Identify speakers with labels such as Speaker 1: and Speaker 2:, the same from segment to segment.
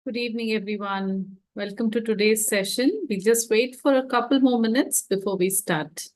Speaker 1: Good evening, everyone. Welcome to today's session. We'll just wait for a couple more minutes before we start.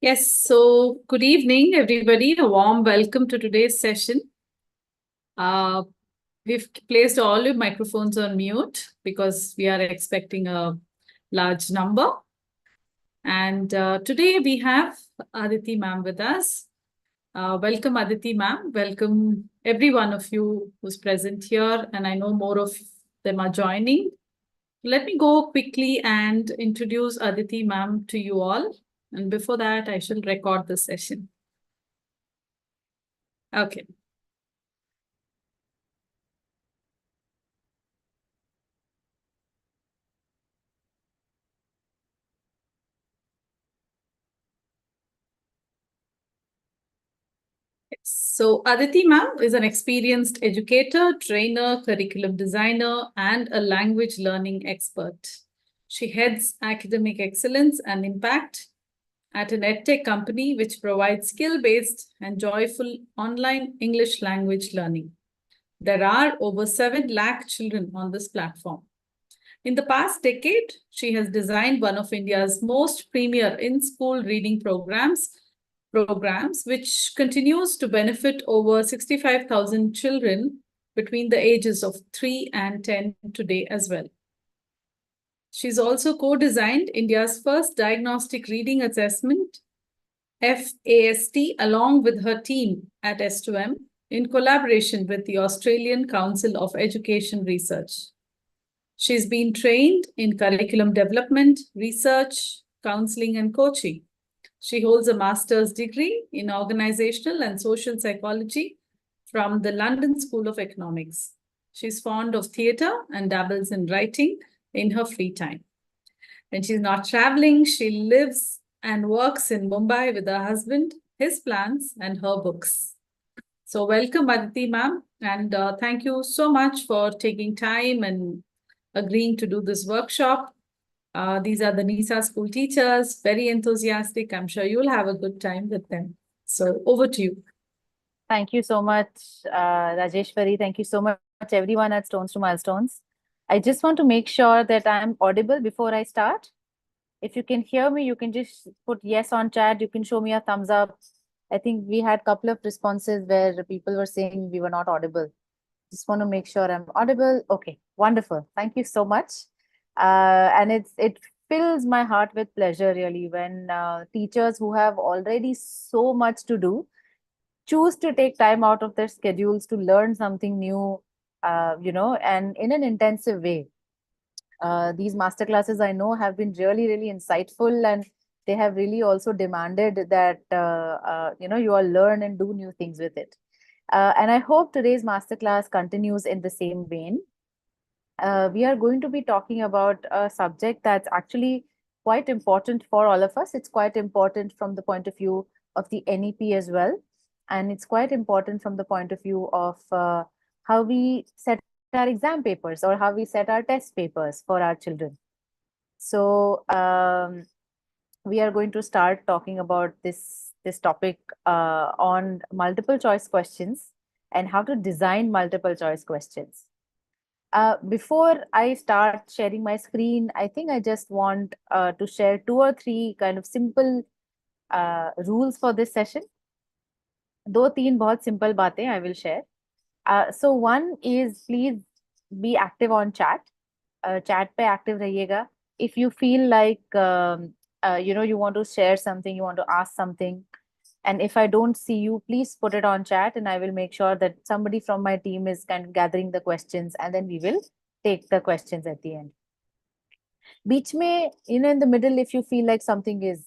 Speaker 1: Yes, so good evening, everybody. A warm welcome to today's session. Uh, we've placed all your microphones on mute because we are expecting a large number. And today we have Aditi ma'am with us. Welcome, Aditi ma'am. Welcome, every one of you who's present here. And I know more of them are joining. Let me go quickly and introduce Aditi ma'am to you all. And before that, I shall record the session. Okay. So Aditi ma'am is an experienced educator, trainer, curriculum designer, and a language learning expert. She heads academic excellence and impact at an edtech company which provides skill-based and joyful online English language learning. There are over 7 lakh children on this platform. In the past decade, she has designed one of India's most premier in-school reading programs, which continues to benefit over 65,000 children between the ages of 3 and 10 today as well. She's also co-designed India's first diagnostic reading assessment, FAST, along with her team at S2M in collaboration with the Australian Council of Education Research. She's been trained in curriculum development, research, counseling, and coaching. She holds a master's degree in organizational and social psychology from the London School of Economics. She's fond of theater and dabbles in writing in her free time. When she's not traveling, she lives and works in Mumbai with her husband, his plants, and her books. So welcome, Aditi ma'am, and thank you so much for taking time and agreeing to do this workshop. These are the NISA school teachers, very enthusiastic. I'm sure you'll have a good time with them. So over to you.
Speaker 2: Thank you so much, Rajeshwari. Thank you so much, everyone at Stones to Milestones. I just want to make sure that I'm audible before I start. If you can hear me, you can just put yes on chat. You can show me a thumbs up. I think we had a couple of responses where people were saying we were not audible. Just want to make sure I'm audible. Okay, wonderful. Thank you so much. And it fills my heart with pleasure really when teachers who have already so much to do choose to take time out of their schedules to learn something new, and in an intensive way. These master classes I know have been really, really insightful, and they have really also demanded that you all learn and do new things with it. And I hope today's masterclass continues in the same vein. We are going to be talking about a subject that's actually quite important for all of us. It's quite important from the point of view of the NEP as well. And it's quite important from the point of view of how we set our exam papers or how we set our test papers for our children. So we are going to start talking about this topic on multiple choice questions and how to design multiple choice questions. Before I start sharing my screen, I think I just want to share 2 or 3 kind of simple rules for this session. 2-3 बहुत simple बातें I will share. So one is please be active on chat. Chat पे active रहिएगा. If you feel like you want to share something, you want to ask something, and if I don't see you, please put it on chat, and I will make sure that somebody from my team is kind of gathering the questions, and then we will take the questions at the end. Beach mein, in the middle, if you feel like something is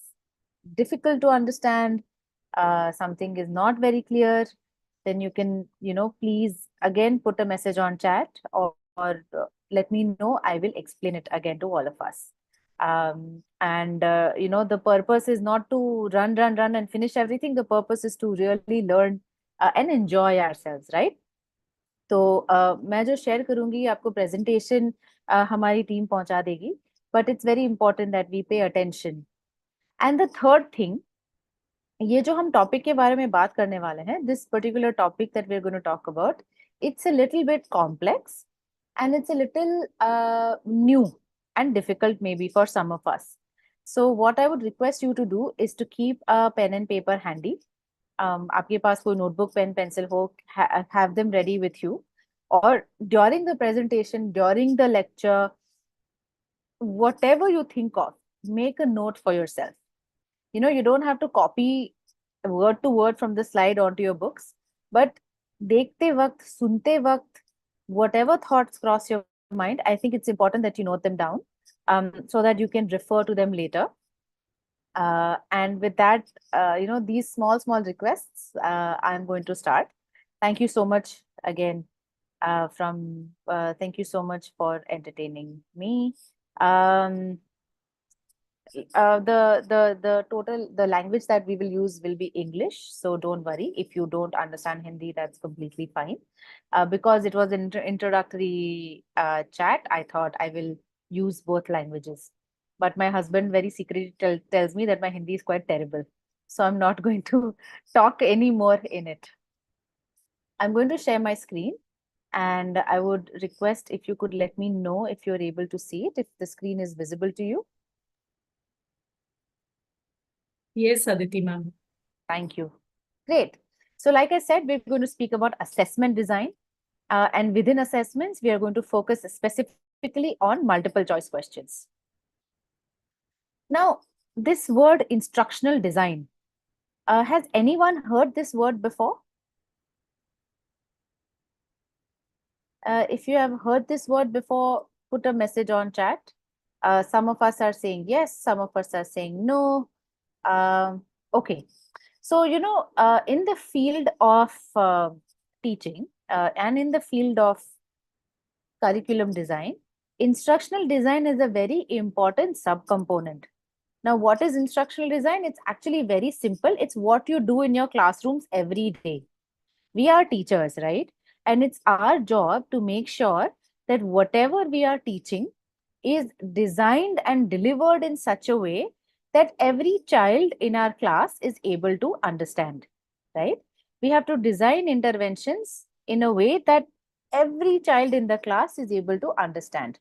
Speaker 2: difficult to understand, something is not very clear, then you can, please again put a message on chat or let me know. I will explain it again to all of us. The purpose is not to run and finish everything. The purpose is to really learn and enjoy ourselves, right? तो मैं जो share करूंगी आपको presentation हमारी team पहुंचा देगी, but it's very important that we pay attention. And the third thing, ये जो हम टॉपिक के बारे में बात करने वाले हैं, this particular topic that we are going to talk about, it's a little bit complex and it's a little new and difficult maybe for some of us. So what I would request you to do is to keep a pen and paper handy. आपके पास कोई notebook, pen, pencil हो, have them ready with you. Or during the presentation, during the lecture, whatever you think of, make a note for yourself. You don't have to copy word to word from the slide onto your books, but देखते वक्त, सुनते वक्त, whatever thoughts cross your mind, I think it's important that you note them down so that you can refer to them later. And with that, these small requests, I'm going to start. Thank you so much again thank you so much for entertaining me. The language that we will use will be English, so don't worry if you don't understand Hindi. That's completely fine. Because it was an introductory chat, I thought I will use both languages. But my husband very secretly tells me that my Hindi is quite terrible, so I'm not going to talk anymore in it. I'm going to share my screen, and I would request if you could let me know if you're able to see it, if the screen is visible to you.
Speaker 1: Yes, Aditi ma'am.
Speaker 2: Thank you. Great. So like I said, we're going to speak about assessment design. And within assessments, we are going to focus specifically on multiple choice questions. Now, this word instructional design, has anyone heard this word before? If you have heard this word before, put a message on chat. Some of us are saying yes, some of us are saying no. Okay. So, in the field of teaching and in the field of curriculum design, instructional design is a very important subcomponent. Now, what is instructional design? It's actually very simple. It's what you do in your classrooms every day. We are teachers, right? And it's our job to make sure that whatever we are teaching is designed and delivered in such a way that every child in our class is able to understand, right? We have to design interventions in a way that every child in the class is able to understand.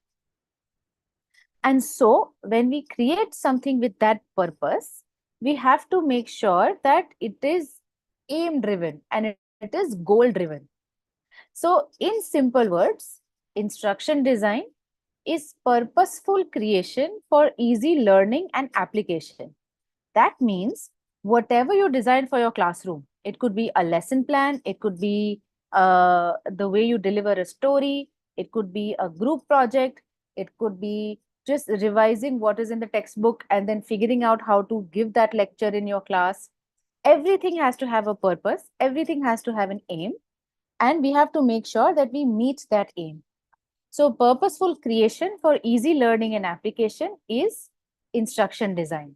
Speaker 2: And so when we create something with that purpose, we have to make sure that it is aim driven and it is goal driven. So in simple words, instruction design is purposeful creation for easy learning and application. That means whatever you design for your classroom, it could be a lesson plan, it could be the way you deliver a story, it could be a group project, it could be just revising what is in the textbook and then figuring out how to give that lecture in your class. Everything has to have a purpose, everything has to have an aim, and we have to make sure that we meet that aim. So purposeful creation for easy learning and application is instruction design.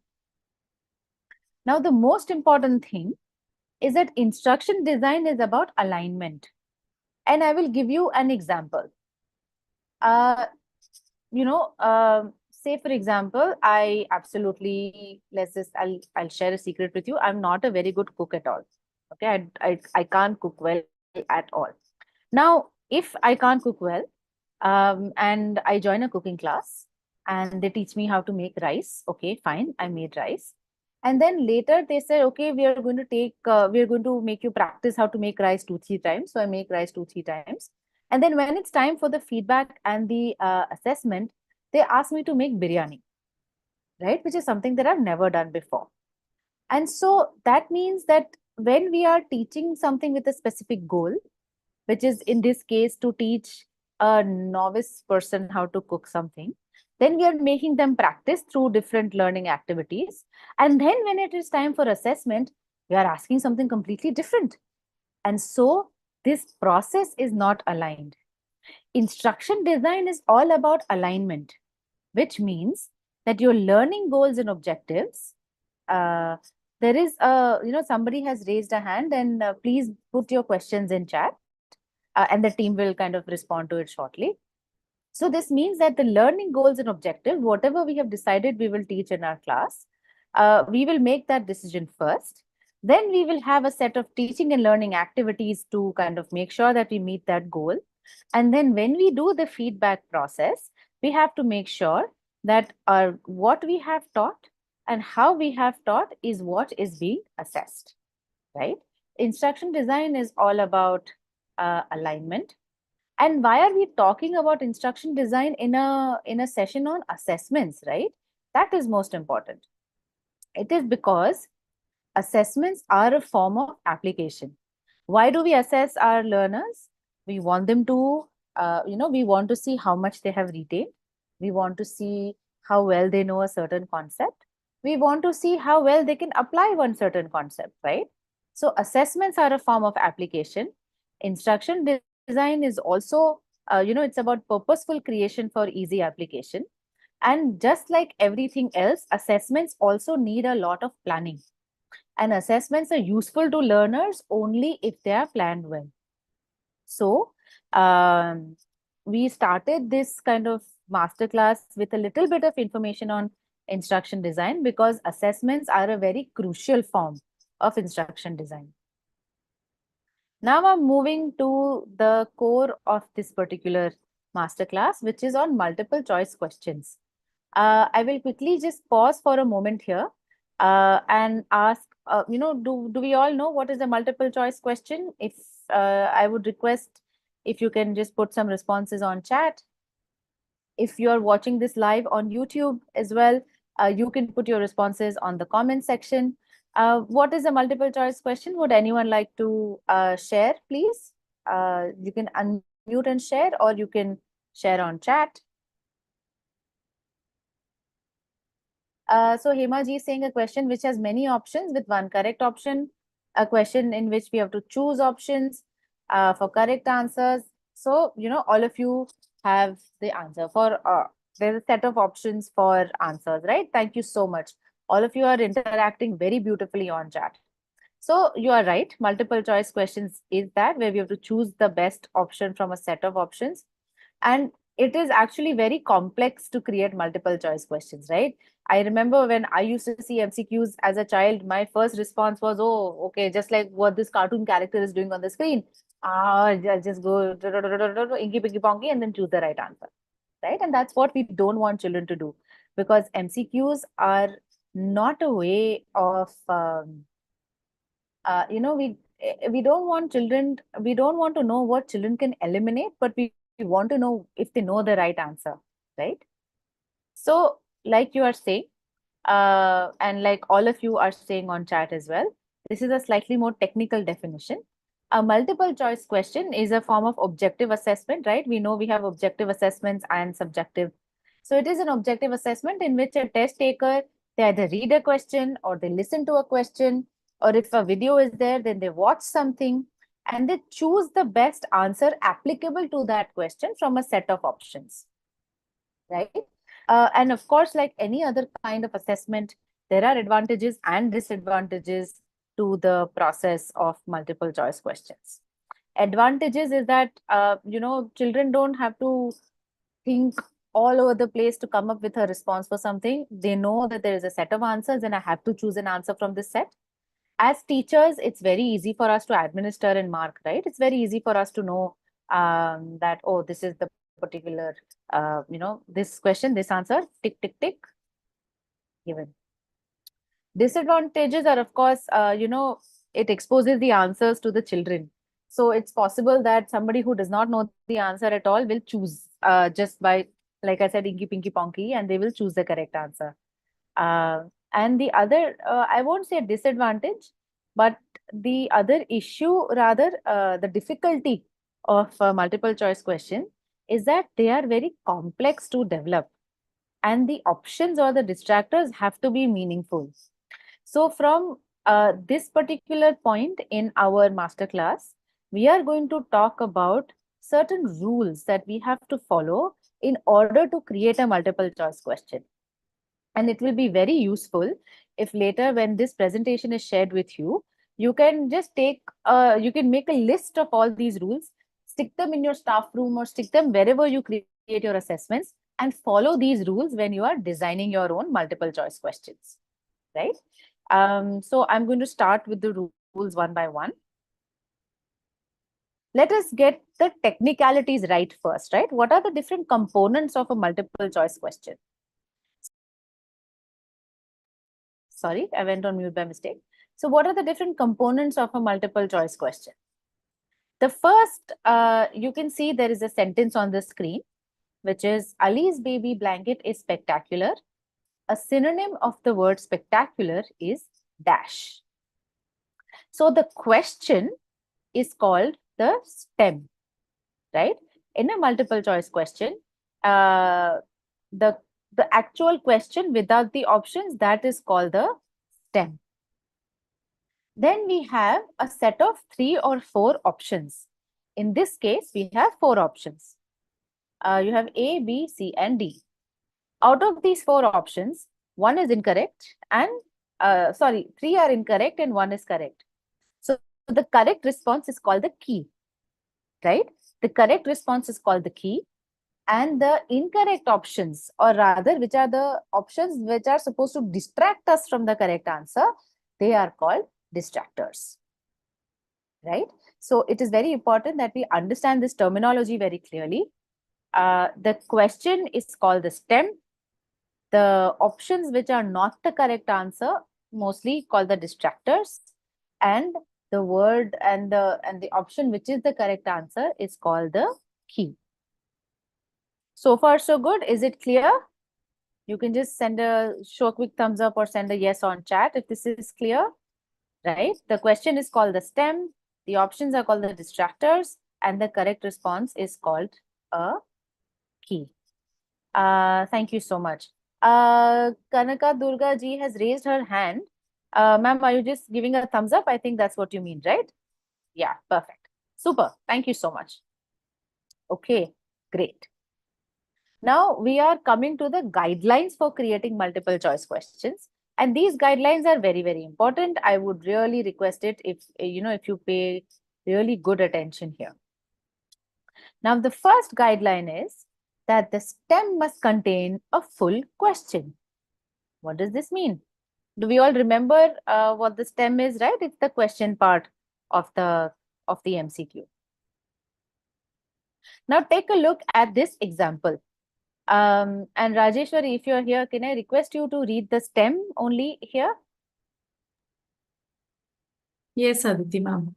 Speaker 2: Now, the most important thing is that instruction design is about alignment. And I will give you an example. Uh, say for example, I absolutely, I'll share a secret with you. I'm not a very good cook at all. Okay, I can't cook well at all. Now, if I can't cook well, and I join a cooking class and they teach me how to make rice. Okay, fine, I made rice. And then later they said, okay, we are going to make you practice how to make rice 2-3 times. So I make rice 2-3 times. And then when it's time for the feedback and the assessment, they ask me to make biryani, right? Which is something that I've never done before. And so that means that when we are teaching something with a specific goal, which is in this case to teach a novice person how to cook something, then we are making them practice through different learning activities. And then when it is time for assessment, we are asking something completely different. And so this process is not aligned. Instruction design is all about alignment, which means that your learning goals and objectives, there is somebody has raised a hand, and please put your questions in chat, and the team will kind of respond to it shortly. So this means that the learning goals and objective, whatever we have decided we will teach in our class, we will make that decision first. Then we will have a set of teaching and learning activities to kind of make sure that we meet that goal. And then when we do the feedback process, we have to make sure that what we have taught and how we have taught is what is being assessed, right? Instruction design is all about alignment. And why are we talking about instruction design in a session on assessments, right? That is most important. It is because assessments are a form of application. Why do we assess our learners? We want them to, we want to see how much they have retained. We want to see how well they know a certain concept. We want to see how well they can apply one certain concept, right? So assessments are a form of application. Instruction design is also, it's about purposeful creation for easy application. And just like everything else, assessments also need a lot of planning. And assessments are useful to learners only if they are planned well. So we started this kind of masterclass with a little bit of information on instruction design because assessments are a very crucial form of instruction design. Now I'm moving to the core of this particular masterclass, which is on multiple choice questions. I will quickly just pause for a moment here and ask, do we all know what is a multiple choice question? If I would request if you can just put some responses on chat. If you are watching this live on YouTube as well, you can put your responses on the comment section. What is a multiple choice question? Would anyone like to share, please? You can unmute and share, or you can share on chat. So Hema ji is saying a question which has many options with one correct option, a question in which we have to choose options for correct answers. So, all of you have the answer for, there's a set of options for answers, right? Thank you so much. All of you are interacting very beautifully on chat. So you are right. Multiple choice questions is that where we have to choose the best option from a set of options. And it is actually very complex to create multiple choice questions, right? I remember when I used to see MCQs as a child, my first response was, oh, okay, just like what this cartoon character is doing on the screen. Just go inky pinky ponky and then choose the right answer, right? And that's what we don't want children to do, because MCQs are not a way of, we don't want children, we don't want to know what children can eliminate, but we want to know if they know the right answer, right? So like you are saying, and like all of you are saying on chat as well, this is a slightly more technical definition. A multiple choice question is a form of objective assessment, right? We know we have objective assessments and subjective. So it is an objective assessment in which a test taker, they either read a question or they listen to a question, or if a video is there, then they watch something. and they choose the best answer applicable to that question from a set of options, right? And of course, like any other kind of assessment, there are advantages and disadvantages to the process of multiple choice questions. Advantages is that, children don't have to think all over the place to come up with a response for something. They know that there is a set of answers and I have to choose an answer from this set. As teachers, it's very easy for us to administer and mark, right? It's very easy for us to know that, oh, this is the particular, this question, this answer, tick, tick, tick, given. Disadvantages are, of course, it exposes the answers to the children. So it's possible that somebody who does not know the answer at all will choose just by, like I said, inky, pinky, ponky, and they will choose the correct answer. And the other, I won't say disadvantage, but the other issue, rather, the difficulty of multiple choice question is that they are very complex to develop, and the options or the distractors have to be meaningful. So from this particular point in our masterclass, we are going to talk about certain rules that we have to follow in order to create a multiple choice question. And it will be very useful if later when this presentation is shared with you, you can just you can make a list of all these rules, stick them in your staff room or stick them wherever you create your assessments, and follow these rules when you are designing your own multiple choice questions, right? So I'm going to start with the rules one by one. Let us get the technicalities right first, right? What are the different components of a multiple choice question? Sorry, I went on mute by mistake. So what are the different components of a multiple choice question? The first, you can see there is a sentence on the screen, which is Ali's baby blanket is spectacular. A synonym of the word spectacular is dash. So the question is called the stem, right? In a multiple choice question, the actual question without the options, that is called the stem. Then we have a set of 3 or 4 options. In this case, we have 4 options. You have A, B, C, and D. Out of these 4 options, 1 is incorrect and 3 are incorrect and 1 is correct. So the correct response is called the key, right? The correct response is called the key, and the incorrect options, or rather, which are the options which are supposed to distract us from the correct answer, they are called distractors, right? So it is very important that we understand this terminology very clearly. The question is called the stem. The options which are not the correct answer, mostly called the distractors, and the word and the option which is the correct answer is called the key. So far, so good. Is it clear? You can just show a quick thumbs up or send a yes on chat if this is clear, right? The question is called the stem, the options are called the distractors, and the correct response is called a key. Thank you so much. Kanaka Durga ji has raised her hand. Ma'am, are you just giving a thumbs up? I think that's what you mean, right? Yeah, perfect. Super. Thank you so much. Okay, great. Now we are coming to the guidelines for creating multiple choice questions. And these guidelines are very, very important. I would really request it if you pay really good attention here. Now, the first guideline is that the stem must contain a full question. What does this mean? Do we all remember what the stem is, right? It's the question part of the MCQ. Now take a look at this example. And Rajeshwari, if you're here, can I request you to read the stem only here?
Speaker 1: Yes, Aditi ma'am.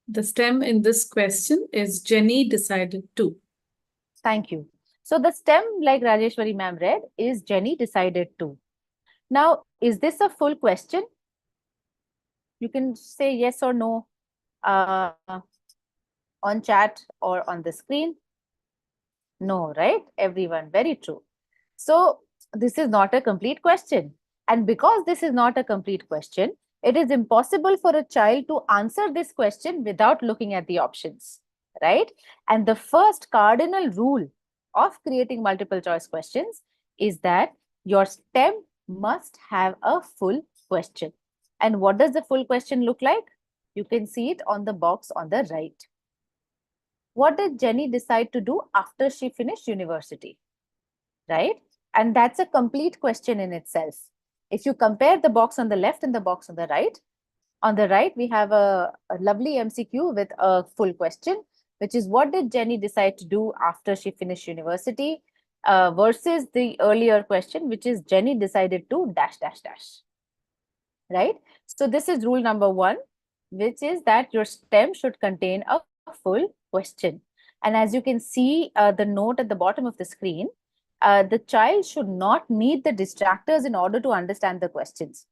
Speaker 1: The stem in this question is Jenny decided to.
Speaker 2: Thank you. So the stem, like Rajeshwari ma'am read, is Jenny decided to. Now, is this a full question? You can say yes or no on chat or on the screen. No, right? Everyone, very true. So this is not a complete question. And because this is not a complete question, It is impossible for a child to answer this question without looking at the options, right? And the first cardinal rule of creating multiple choice questions is that your STEM must have a full question. And what does the full question look like? You can see it on the box on the right. What did Jenny decide to do after she finished university? Right? And that's a complete question in itself. If you compare the box on the left and the box on the right, we have a lovely MCQ with a full question, which is what did Jenny decide to do after she finished university versus the earlier question, which is Jenny decided to dash, dash, dash. Right? So this is rule number 1, which is that your STEM should contain a full question. And as you can see, the note at the bottom of the screen, the child should not need the distractors in order to understand the questions.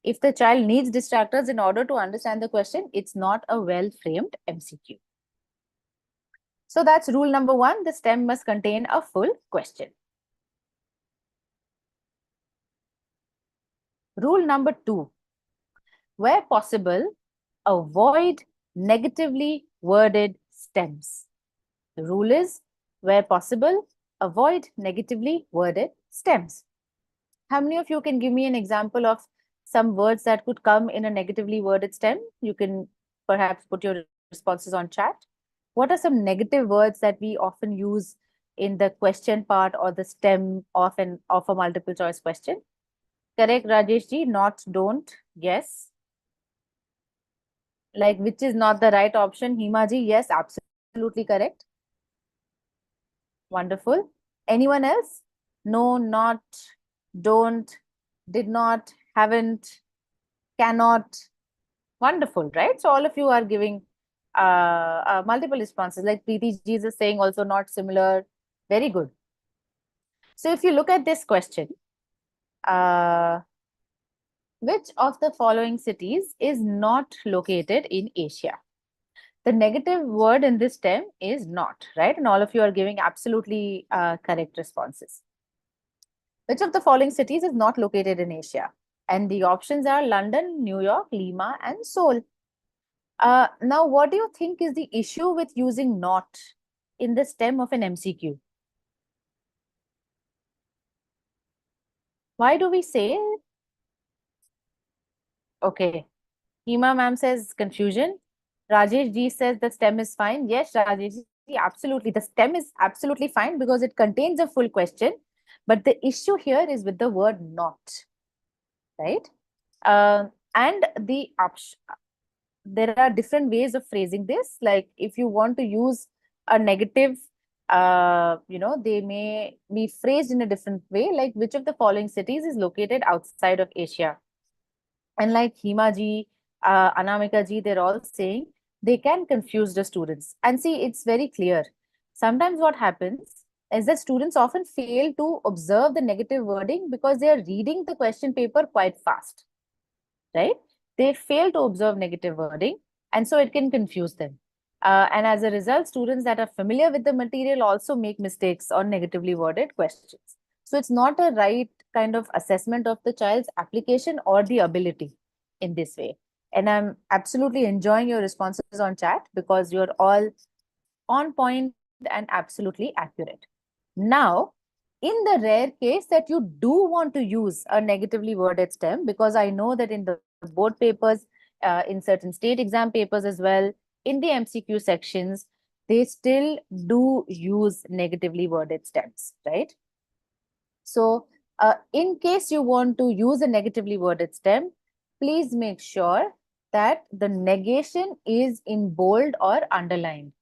Speaker 2: If the child needs distractors in order to understand the question, it's not a well-framed MCQ. So that's rule number 1, the STEM must contain a full question. Rule number 2, where possible, avoid negatively worded STEMs. The rule is, where possible, avoid negatively worded STEMs. How many of you can give me an example of some words that could come in a negatively worded STEM? You can perhaps put your responses on chat. What are some negative words that we often use in the question part or the STEM of a multiple choice question? Correct, Rajesh ji, not, don't, yes. Like, which is not the right option? Hima ji, yes, absolutely correct. Wonderful. Anyone else? No, not, don't, did not, haven't, cannot. Wonderful, right? So all of you are giving multiple responses. Like Preeti ji is saying also not similar. Very good. So if you look at this question, which of the following cities is not located in Asia? The negative word in this STEM is not, right? And all of you are giving absolutely correct responses. Which of the following cities is not located in Asia? And the options are London, New York, Lima, and Seoul. Now, what do you think is the issue with using not in the STEM of an MCQ? Why do we say? Okay. Hima ma'am says confusion. Rajesh ji says the STEM is fine. Yes, Rajesh ji, absolutely. The STEM is absolutely fine because it contains a full question. But the issue here is with the word not, right? And there are different ways of phrasing this. Like if you want to use a negative, they may be phrased in a different way. Like which of the following cities is located outside of Asia? And like Hima ji, Anamika ji, they're all saying they can confuse the students. And see, it's very clear. Sometimes what happens is that students often fail to observe the negative wording because they are reading the question paper quite fast, right? They fail to observe negative wording, and so it can confuse them. And as a result, students that are familiar with the material also make mistakes on negatively worded questions. So it's not a right kind of assessment of the child's application or the ability in this way. And I'm absolutely enjoying your responses on chat because you're all on point and absolutely accurate. Now, in the rare case that you do want to use a negatively worded STEM, because I know that in the board papers, in certain state exam papers as well, in the MCQ sections, they still do use negatively worded STEMs, right? So in case you want to use a negatively worded STEM, please make sure that the negation is in bold or underlined.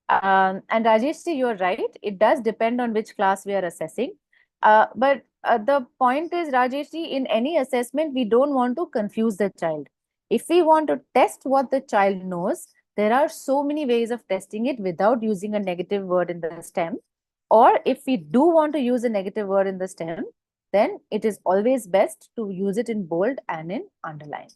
Speaker 2: And Rajesh, you're right. It does depend on which class we are assessing. But the point is, Rajesh, in any assessment, we don't want to confuse the child. If we want to test what the child knows, there are so many ways of testing it without using a negative word in the STEM. Or if we do want to use a negative word in the STEM, then it is always best to use it in bold and in underline.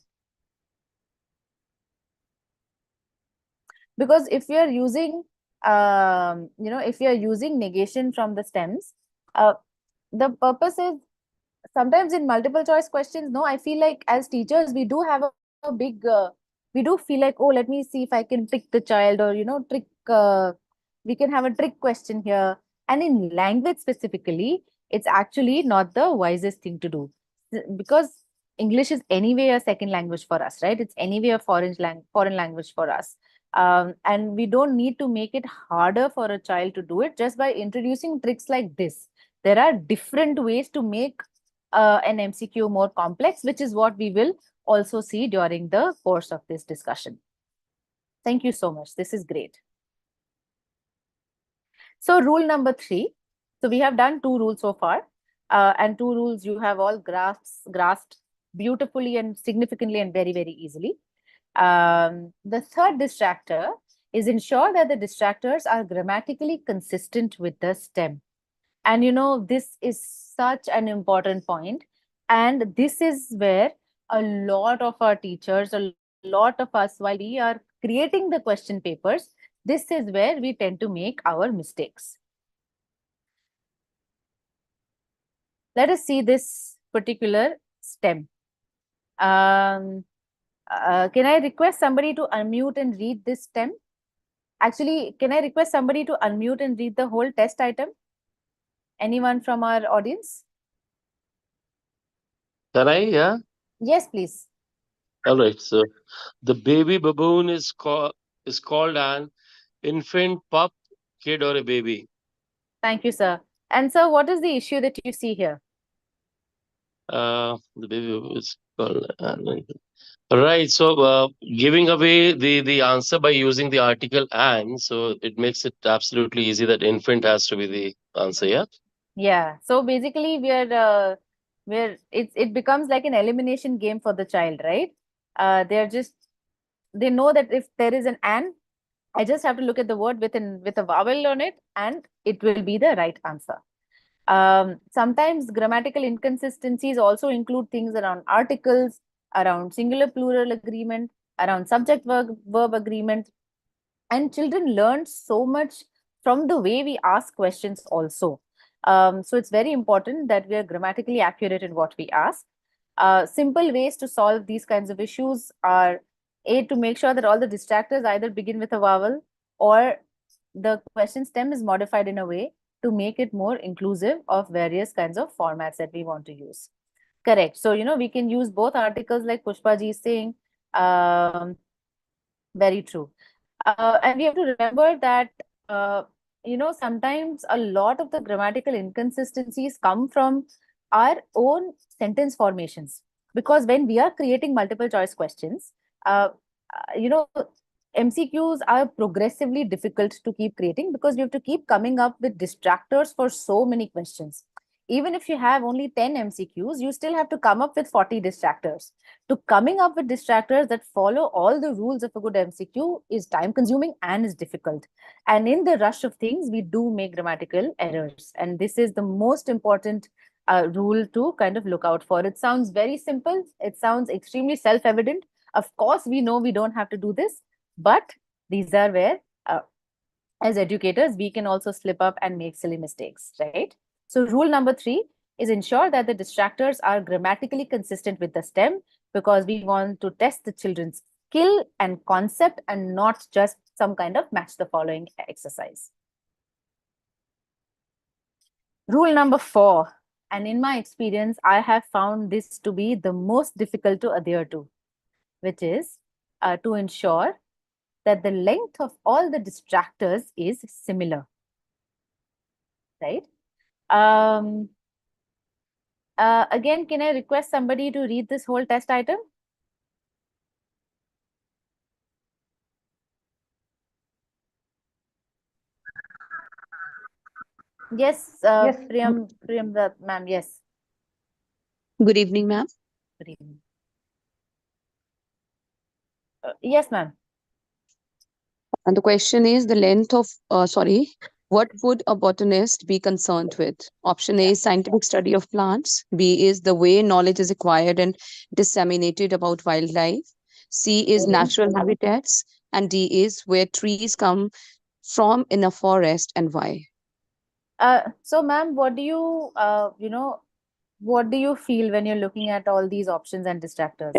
Speaker 2: Because if we are using if you're using negation from the STEMs, the purpose is sometimes in multiple choice questions, no, I feel like as teachers, we do have a big, we do feel like, oh, let me see if I can trick the child, or, trick, we can have a trick question here. And in language specifically, it's actually not the wisest thing to do, because English is anyway a second language for us, right? It's anyway a foreign language for us. And we don't need to make it harder for a child to do it just by introducing tricks like this. There are different ways to make an MCQ more complex, which is what we will also see during the course of this discussion. Thank you so much. This is great. So rule number 3. So we have done 2 rules so far, and 2 rules you have all grasped beautifully and significantly and very, very easily. The third distractor is ensure that the distractors are grammatically consistent with the stem. And this is such an important point. And this is where a lot of our teachers, a lot of us, while we are creating the question papers, this is where we tend to make our mistakes. Let us see this particular stem. Can I request somebody to unmute and read this stem? Actually, can I request somebody to unmute and read the whole test item? Anyone from our audience?
Speaker 3: Can I? Yeah.
Speaker 2: Yes, please.
Speaker 3: All right. So the baby baboon is called an infant, pup, kid, or a baby.
Speaker 2: Thank you, sir. And sir, what is the issue that you see here?
Speaker 3: The baby baboon is called an infant. Right. So giving away the answer by using the article "and," so it makes it absolutely easy that infant has to be the answer. Yeah.
Speaker 2: Yeah. So basically, it becomes like an elimination game for the child, right? They know that if there is an "and," I just have to look at the word with a vowel on it, and it will be the right answer. Sometimes grammatical inconsistencies also include things around articles, around singular plural agreement, around subject verb agreement. And children learn so much from the way we ask questions also. So it's very important that we are grammatically accurate in what we ask. Simple ways to solve these kinds of issues are to make sure that all the distractors either begin with a vowel, or the question stem is modified in a way to make it more inclusive of various kinds of formats that we want to use. Correct. So, we can use both articles like Pushpa ji is saying. Very true. And we have to remember that, sometimes a lot of the grammatical inconsistencies come from our own sentence formations. Because when we are creating multiple choice questions, uh, you know, MCQs are progressively difficult to keep creating, because we have to keep coming up with distractors for so many questions. Even if you have only 10 MCQs, you still have to come up with 40 distractors. To coming up with distractors that follow all the rules of a good MCQ is time consuming and is difficult. And in the rush of things, we do make grammatical errors. And this is the most important rule to kind of look out for. It sounds very simple. It sounds extremely self-evident. Of course, we know we don't have to do this, but these are where, as educators, we can also slip up and make silly mistakes, right? So rule number 3 is ensure that the distractors are grammatically consistent with the stem, because we want to test the children's skill and concept and not just some kind of match the following exercise. Rule number 4, and in my experience, I have found this to be the most difficult to adhere to, which is to ensure that the length of all the distractors is similar, right? Again, can I request somebody to read this whole test item? Yes,
Speaker 4: Yes.
Speaker 2: Priyam ma'am, yes.
Speaker 4: Good evening, ma'am.
Speaker 2: Good evening. Yes, ma'am.
Speaker 4: And the question is the length of, what would a botanist be concerned with? Option A is scientific study of plants. B is the way knowledge is acquired and disseminated about wildlife. C is natural habitats. And D is where trees come from in a forest and why.
Speaker 2: So, ma'am, what do you, what do you feel when you're looking at all these options and distractors?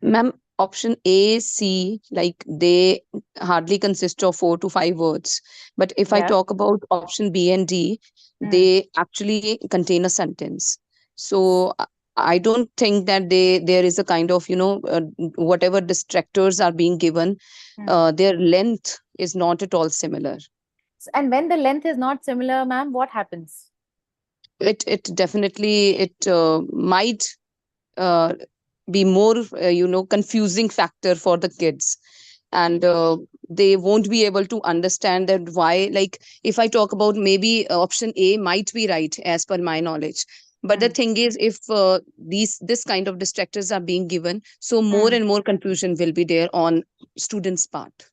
Speaker 4: Ma'am, option A, C, like they hardly consist of 4 to 5 words. But if I
Speaker 2: Yeah.
Speaker 4: talk about option B and D,
Speaker 2: Hmm.
Speaker 4: they actually contain a sentence. So I don't think that there is a kind of, whatever distractors are being given,
Speaker 2: Hmm.
Speaker 4: their length is not at all similar.
Speaker 2: And when the length is not similar, ma'am, what happens?
Speaker 4: It definitely might uh, be more confusing factor for the kids, and they won't be able to understand that why, like if I talk about, maybe option A might be right as per my knowledge, but the
Speaker 2: Hmm.
Speaker 4: thing is, if this kind of distractors are being given, so more
Speaker 2: Hmm.
Speaker 4: and more confusion will be there on students part.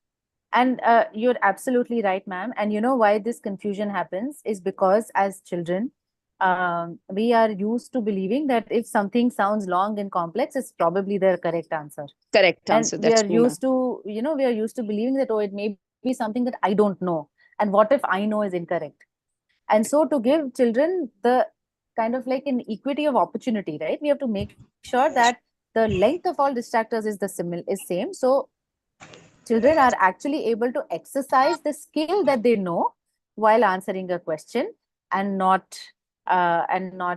Speaker 2: And you're absolutely right, ma'am. And you know why this confusion happens is because as children, we are used to believing that if something sounds long and complex, it's probably the correct answer.
Speaker 4: Correct
Speaker 2: And
Speaker 4: answer,
Speaker 2: we
Speaker 4: that's
Speaker 2: are
Speaker 4: true, ma'am.
Speaker 2: used to, we are used to believing that, oh, it may be something that I don't know. And what if I know is incorrect? And so to give children the kind of like an equity of opportunity, right? We have to make sure that the length of all distractors is same. So children are actually able to exercise the skill that they know while answering a question, and not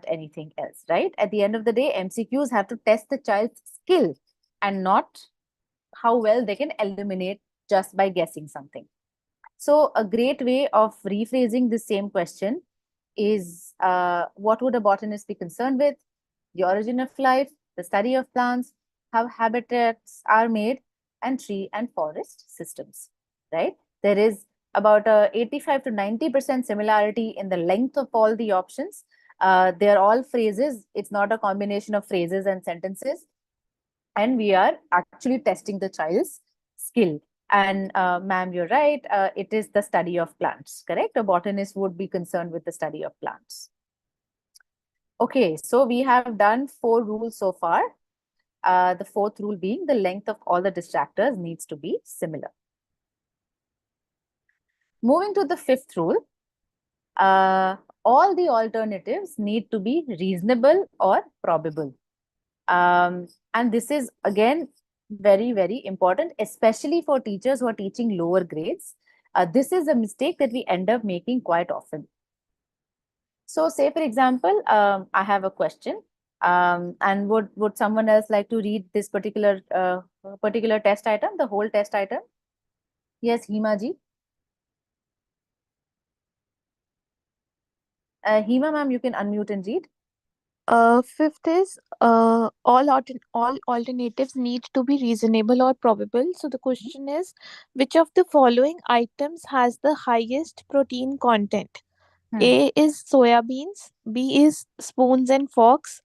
Speaker 2: anything else, right? At the end of the day, MCQs have to test the child's skill and not how well they can eliminate just by guessing something. So a great way of rephrasing the same question is, what would a botanist be concerned with? The origin of life, the study of plants, how habitats are made, and tree and forest systems, right? There is about a 85 to 90% similarity in the length of all the options. They're all phrases. It's not a combination of phrases and sentences. And we are actually testing the child's skill. And ma'am, you're right. It is the study of plants, correct? A botanist would be concerned with the study of plants. Okay, so we have done 4 rules so far. The fourth rule being the length of all the distractors needs to be similar. Moving to the fifth rule, all the alternatives need to be reasonable or probable. And this is again very, very important, especially for teachers who are teaching lower grades. This is a mistake that we end up making quite often. So, say for example, I have a question, and would someone else like to read this particular test item, the whole test item? Yes, Hima ji. Hima ma'am, you can unmute and read.
Speaker 5: Fifth is all alternatives need to be reasonable or probable. So the question is, which of the following items has the highest protein content?
Speaker 2: Hmm.
Speaker 5: A is soya beans, B is spoons and forks,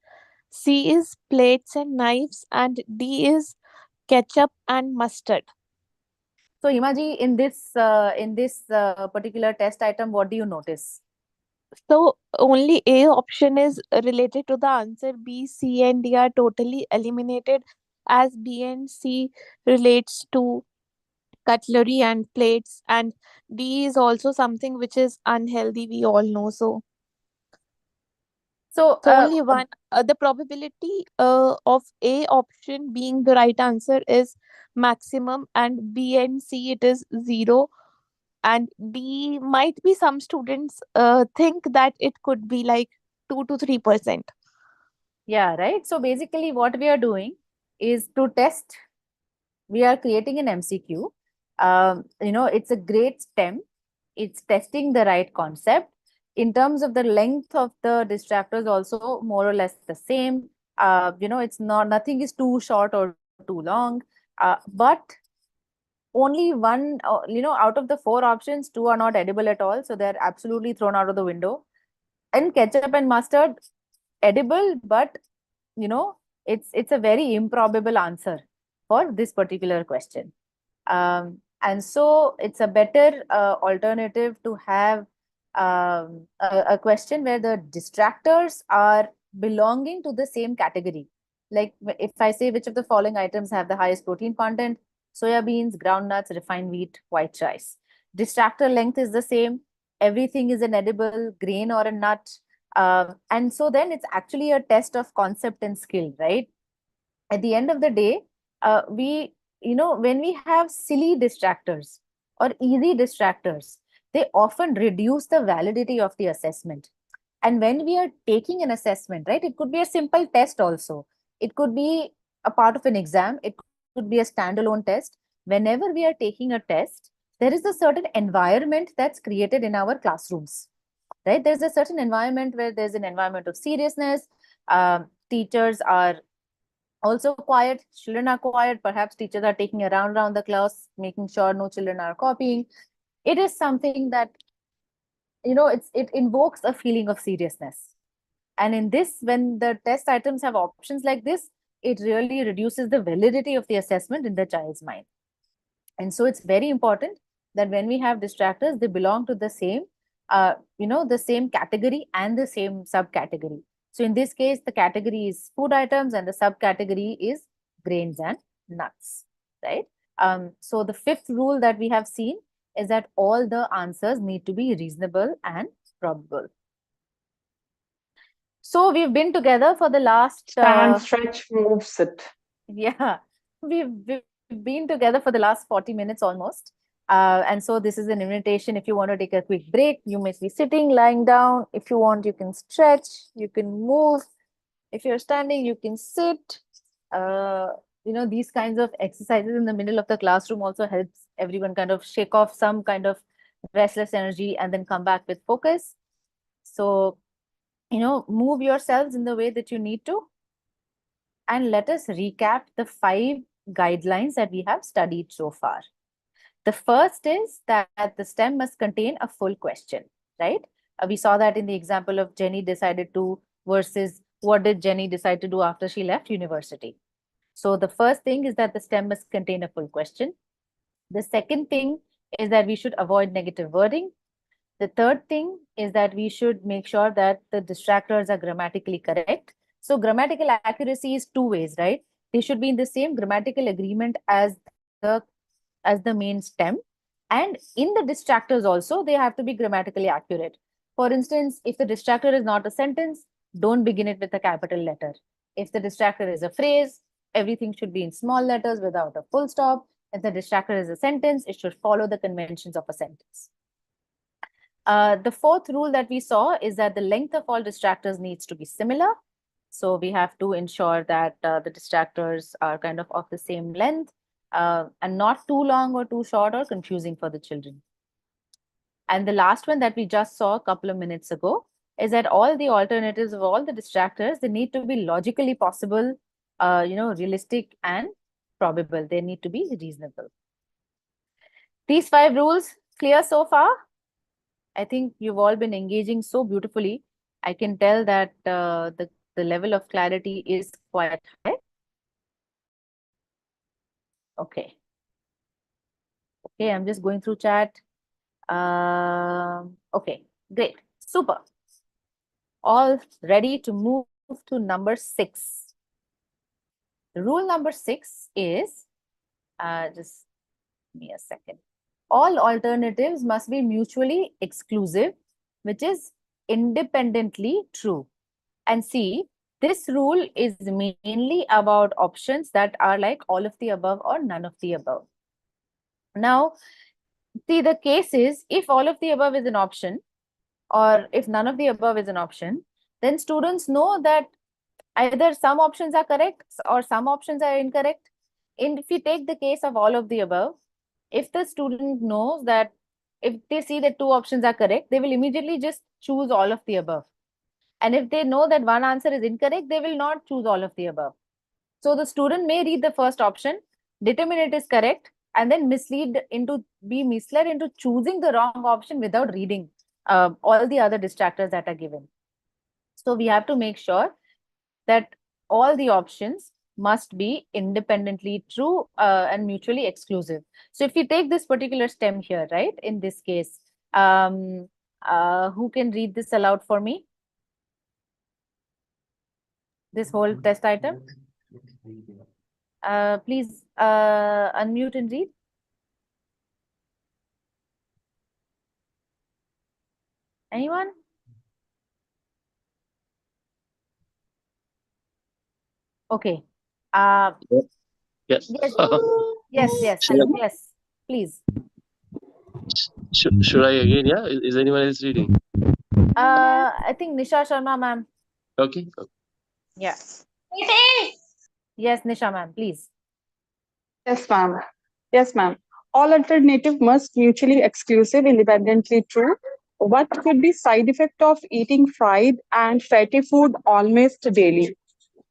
Speaker 5: C is plates and knives, and D is ketchup and mustard.
Speaker 2: So, Hima ji, in this particular test item, what do you notice?
Speaker 5: So only A option is related to the answer. B, C, and D are totally eliminated, as B and C relates to cutlery and plates, and D is also something which is unhealthy, we all know.
Speaker 2: So,
Speaker 5: So only one, the probability of A option being the right answer is maximum, and B and C it is 0, and D might be some students think that it could be like 2 to 3%.
Speaker 2: yeah, right. So basically, what we are doing is to test. We are creating an MCQ. It's a great STEM. It's testing the right concept. In terms of the length of the distractors, also more or less the same. It's not, nothing is too short or too long. But only one, out of the 4 options, 2 are not edible at all. So they're absolutely thrown out of the window. And ketchup and mustard, edible, but you know it's a very improbable answer for this particular question. And so it's a better alternative to have a question where the distractors are belonging to the same category. Like if I say, which of the following items have the highest protein content? Soya beans, groundnuts, refined wheat, white rice. Distractor length is the same. Everything is an edible grain or a nut. And so then it's actually a test of concept and skill, right? At the end of the day, when we have silly distractors or easy distractors, they often reduce the validity of the assessment. And when we are taking an assessment, right, it could be a simple test also. It could be a part of an exam. It could be a standalone test. Whenever we are taking a test, there is a certain environment that's created in our classrooms, right? There's a certain environment where there's an environment of seriousness. Teachers are also quiet, children are quiet, perhaps teachers are taking around the class, making sure no children are copying. It is something that, it invokes a feeling of seriousness. And in this, when the test items have options like this, it really reduces the validity of the assessment in the child's mind. And so it's very important that when we have distractors, they belong to the same, the same category and the same subcategory. So in this case, the category is food items and the subcategory is grains and nuts, right? So the fifth rule that we have seen is that all the answers need to be reasonable and probable. So we've been together for the last
Speaker 6: Stand, stretch, move, sit.
Speaker 2: Yeah, we've been together for the last 40 minutes almost. And so this is an invitation. If you want to take a quick break, you may be sitting, lying down. If you want, you can stretch, you can move. If you're standing, you can sit. These kinds of exercises in the middle of the classroom also helps everyone kind of shake off some kind of restless energy and then come back with focus. So, move yourselves in the way that you need to. And let us recap the 5 guidelines that we have studied so far. The first is that the STEM must contain a full question, right? We saw that in the example of Jenny decided to versus what did Jenny decide to do after she left university. So the first thing is that the STEM must contain a full question. The second thing is that we should avoid negative wording. The third thing is that we should make sure that the distractors are grammatically correct. So grammatical accuracy is 2 ways, right? They should be in the same grammatical agreement as the main stem. And in the distractors also, they have to be grammatically accurate. For instance, if the distractor is not a sentence, don't begin it with a capital letter. If the distractor is a phrase, everything should be in small letters without a full stop. If the distractor is a sentence, it should follow the conventions of a sentence. The fourth rule that we saw is that the length of all distractors needs to be similar. So we have to ensure that the distractors are kind of the same length and not too long or too short or confusing for the children. And the last one that we just saw a couple of minutes ago is that all the alternatives of all the distractors, they need to be logically possible, realistic and probable. They need to be reasonable. These 5 rules clear so far? I think you've all been engaging so beautifully. I can tell that the level of clarity is quite high. Okay. Okay, I'm just going through chat. Okay, great. Super. All ready to move to number 6. The rule number 6 is, just give me a second. All alternatives must be mutually exclusive, which is independently true. And see, this rule is mainly about options that are like all of the above or none of the above. Now, see, the case is if all of the above is an option or if none of the above is an option, then students know that either some options are correct or some options are incorrect. And if we take the case of all of the above, if the student knows that if they see that 2 options are correct, they will immediately just choose all of the above. And if they know that one answer is incorrect, they will not choose all of the above. So the student may read the first option, determine it is correct, and then be misled into choosing the wrong option without reading all the other distractors that are given. So we have to make sure that all the options must be independently true and mutually exclusive. So if we take this particular stem here, right, in this case, who can read this aloud for me? This whole test item? Please unmute and read. Anyone? Okay.
Speaker 3: Yes.
Speaker 2: Yes.
Speaker 3: Shall I,
Speaker 2: Yes. Please.
Speaker 3: should I again? Yeah. Is anyone else reading?
Speaker 2: I think Nisha Sharma, ma'am.
Speaker 3: Okay.
Speaker 2: Yeah. Yes, Nisha, ma'am, please.
Speaker 6: Yes, ma'am. Yes, ma'am. All alternative must mutually exclusive, independently true. What could be side effect of eating fried and fatty food almost daily?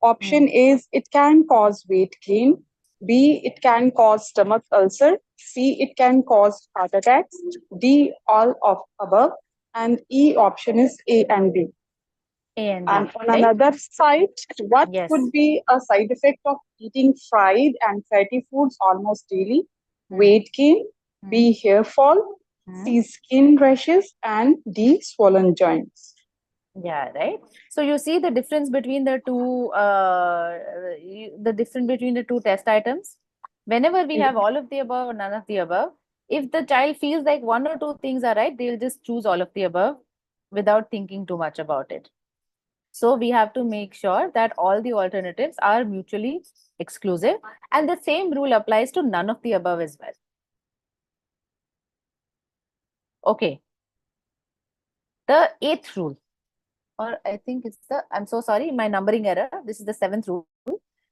Speaker 6: Option A is it can cause weight gain. B, it can cause stomach ulcer. C, it can cause heart attacks. D, all of above. And E option is A and B.
Speaker 2: A and
Speaker 6: And
Speaker 2: B,
Speaker 6: on
Speaker 2: right?
Speaker 6: another side, what
Speaker 2: Yes.
Speaker 6: could be a side effect of eating fried and fatty foods almost daily?
Speaker 2: Hmm.
Speaker 6: Weight gain, B,
Speaker 2: Hmm.
Speaker 6: hair fall,
Speaker 2: Hmm.
Speaker 6: C, skin rashes, and D, swollen joints.
Speaker 2: Yeah, right. So you see the difference between the two, the difference between the two test items. Whenever we have all of the above or none of the above, if the child feels like one or two things are right, they'll just choose all of the above without thinking too much about it. So we have to make sure that all the alternatives are mutually exclusive, and the same rule applies to none of the above as well. Okay. The eighth rule, or I think it's I'm so sorry, my numbering error. This is the seventh rule.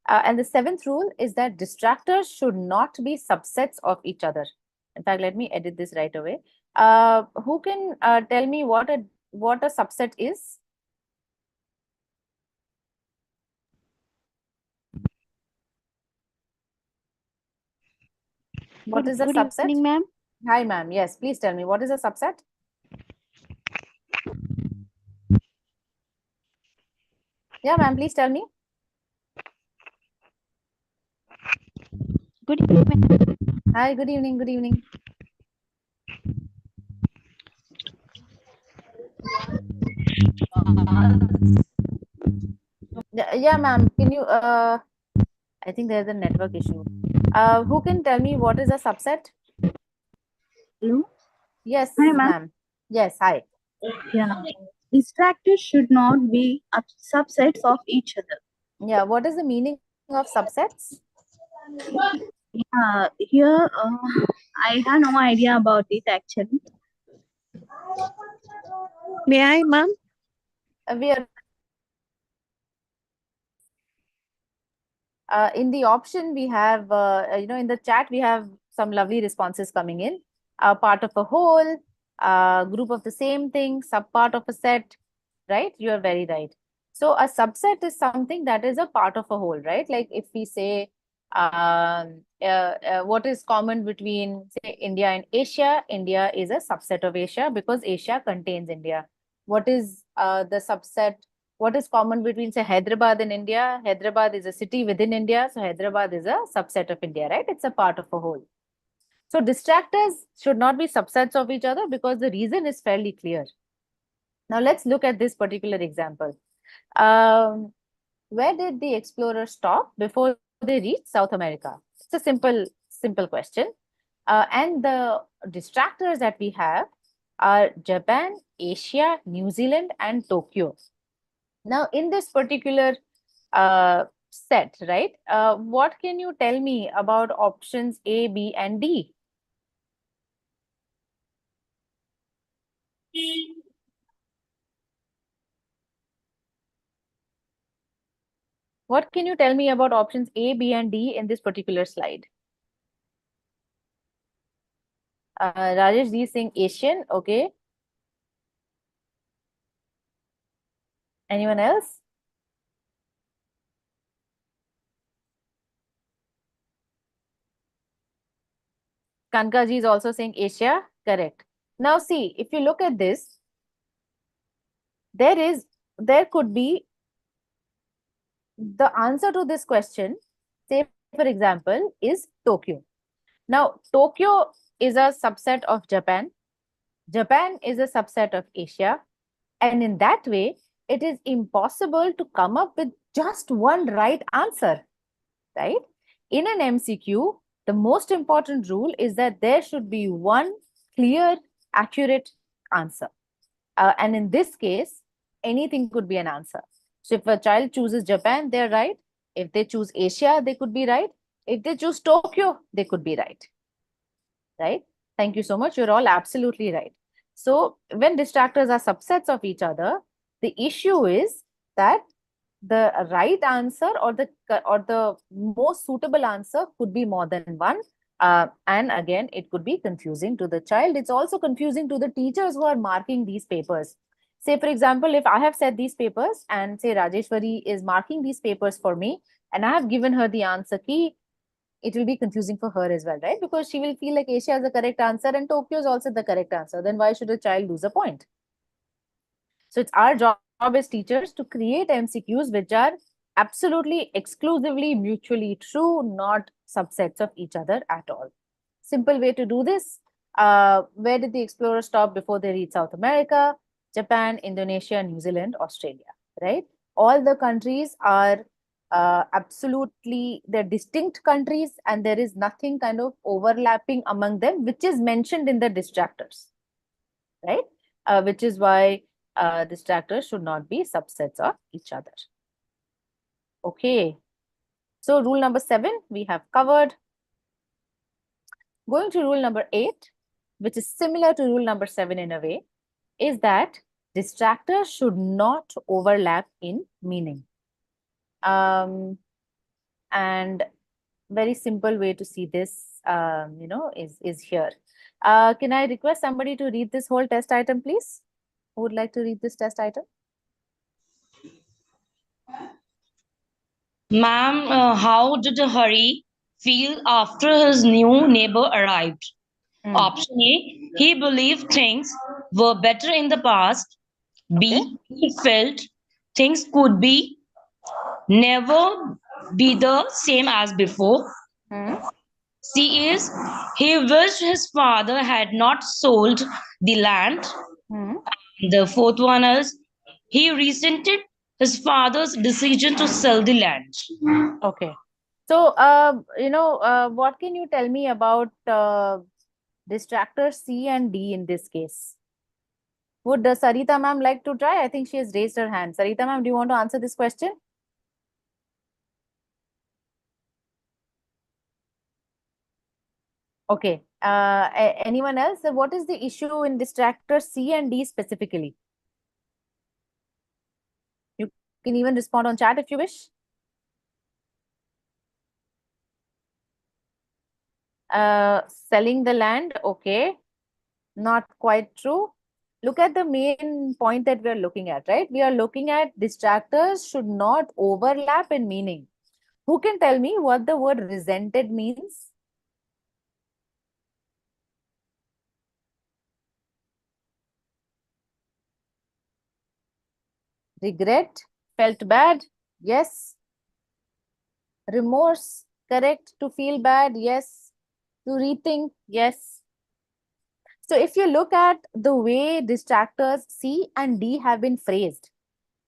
Speaker 2: And the seventh rule is that distractors should not be subsets of each other. In fact, let me edit this right away. Who can tell me what a subset is? What is a
Speaker 7: Good
Speaker 2: subset?
Speaker 7: evening, ma'am.
Speaker 2: Hi, ma'am. Yes, please tell me what is a subset? Yeah, ma'am, please tell me.
Speaker 7: Good evening, ma'am.
Speaker 2: Hi, good evening. Good evening. Yeah, ma'am. Can you? I think there's a network issue. Who can tell me what is a subset?
Speaker 7: Hello.
Speaker 2: Yes,
Speaker 7: Hi, ma'am.
Speaker 2: ma'am. Yes, hi.
Speaker 7: Yeah. Distractors should not be subsets of each other.
Speaker 2: Yeah, what is the meaning of subsets?
Speaker 7: Here, I have no idea about it actually.
Speaker 5: May I, ma'am?
Speaker 2: We are in the option we have, in the chat we have some lovely responses coming in. Part of a whole, group of the same thing, subpart of a set, right? You are very right. So a subset is something that is a part of a whole, right? Like if we say, what is common between, say, India and Asia? India is a subset of Asia because Asia contains India. What is the subset? What is common between, say, Hyderabad and India? Hyderabad is a city within India, so Hyderabad is a subset of India, right? It's a part of a whole. So distractors should not be subsets of each other because the reason is fairly clear. Now let's look at this particular example. Where did the explorers stop before they reached South America? It's a simple question. And the distractors that we have are Japan, Asia, New Zealand, and Tokyo. Now, in this particular set, right, what can you tell me about options A, B, and D? What can you tell me about options A, B, and D in this particular slide? Rajesh Ji is saying Asian, okay. Anyone else? Kanka Ji is also saying Asia, correct. Now see, if you look at this, there could be the answer to this question, say for example, is Tokyo. Now, Tokyo is a subset of Japan. Japan is a subset of Asia. And in that way, it is impossible to come up with just one right answer, right? In an MCQ, the most important rule is that there should be one clear, accurate answer. And in this case, anything could be an answer. So if a child chooses Japan, they're right. If they choose Asia, they could be right. If they choose Tokyo, they could be right. Right? Thank you so much. You're all absolutely right. So when distractors are subsets of each other, the issue is that the right answer or the most suitable answer could be more than one. And again, it could be confusing to the child. It's also confusing to the teachers who are marking these papers. Say, for example, if I have said these papers and say Rajeshwari is marking these papers for me and I have given her the answer key, it will be confusing for her as well, right? Because she will feel like Asia is the correct answer and Tokyo is also the correct answer. Then why should a child lose a point? So it's our job as teachers to create MCQs which are absolutely exclusively mutually true, not subsets of each other at all. Simple way to do this. Where did the explorers stop before they reached South America? Japan, Indonesia, New Zealand, Australia, right? All the countries are absolutely, they're distinct countries and there is nothing kind of overlapping among them, which is mentioned in the distractors, right? Which is why distractors should not be subsets of each other. Okay. So rule number 7, we have covered. Going to rule number 8, which is similar to rule number 7 in a way, is that distractors should not overlap in meaning. And very simple way to see this, is here. Can I request somebody to read this whole test item, please? Who would like to read this test item?
Speaker 8: Ma'am, how did Hari feel after his new neighbor arrived? Option A, he believed things were better in the past. B, he felt things could be never be the same as before. C is, he wished his father had not sold the land. The fourth one is, he resented his father's decision to sell the land.
Speaker 2: Okay. So, what can you tell me about distractors C and D in this case? Would Sarita ma'am like to try? I think she has raised her hand. Sarita ma'am, do you want to answer this question? Okay. Anyone else? What is the issue in distractors C and D specifically? You can even respond on chat if you wish. Selling the land, okay. Not quite true. Look at the main point that we are looking at, right? We are looking at distractors should not overlap in meaning. Who can tell me what the word resented means? Regret, felt bad, yes. Remorse, correct. To feel bad, yes. To rethink, yes. So if you look at the way distractors C and D have been phrased,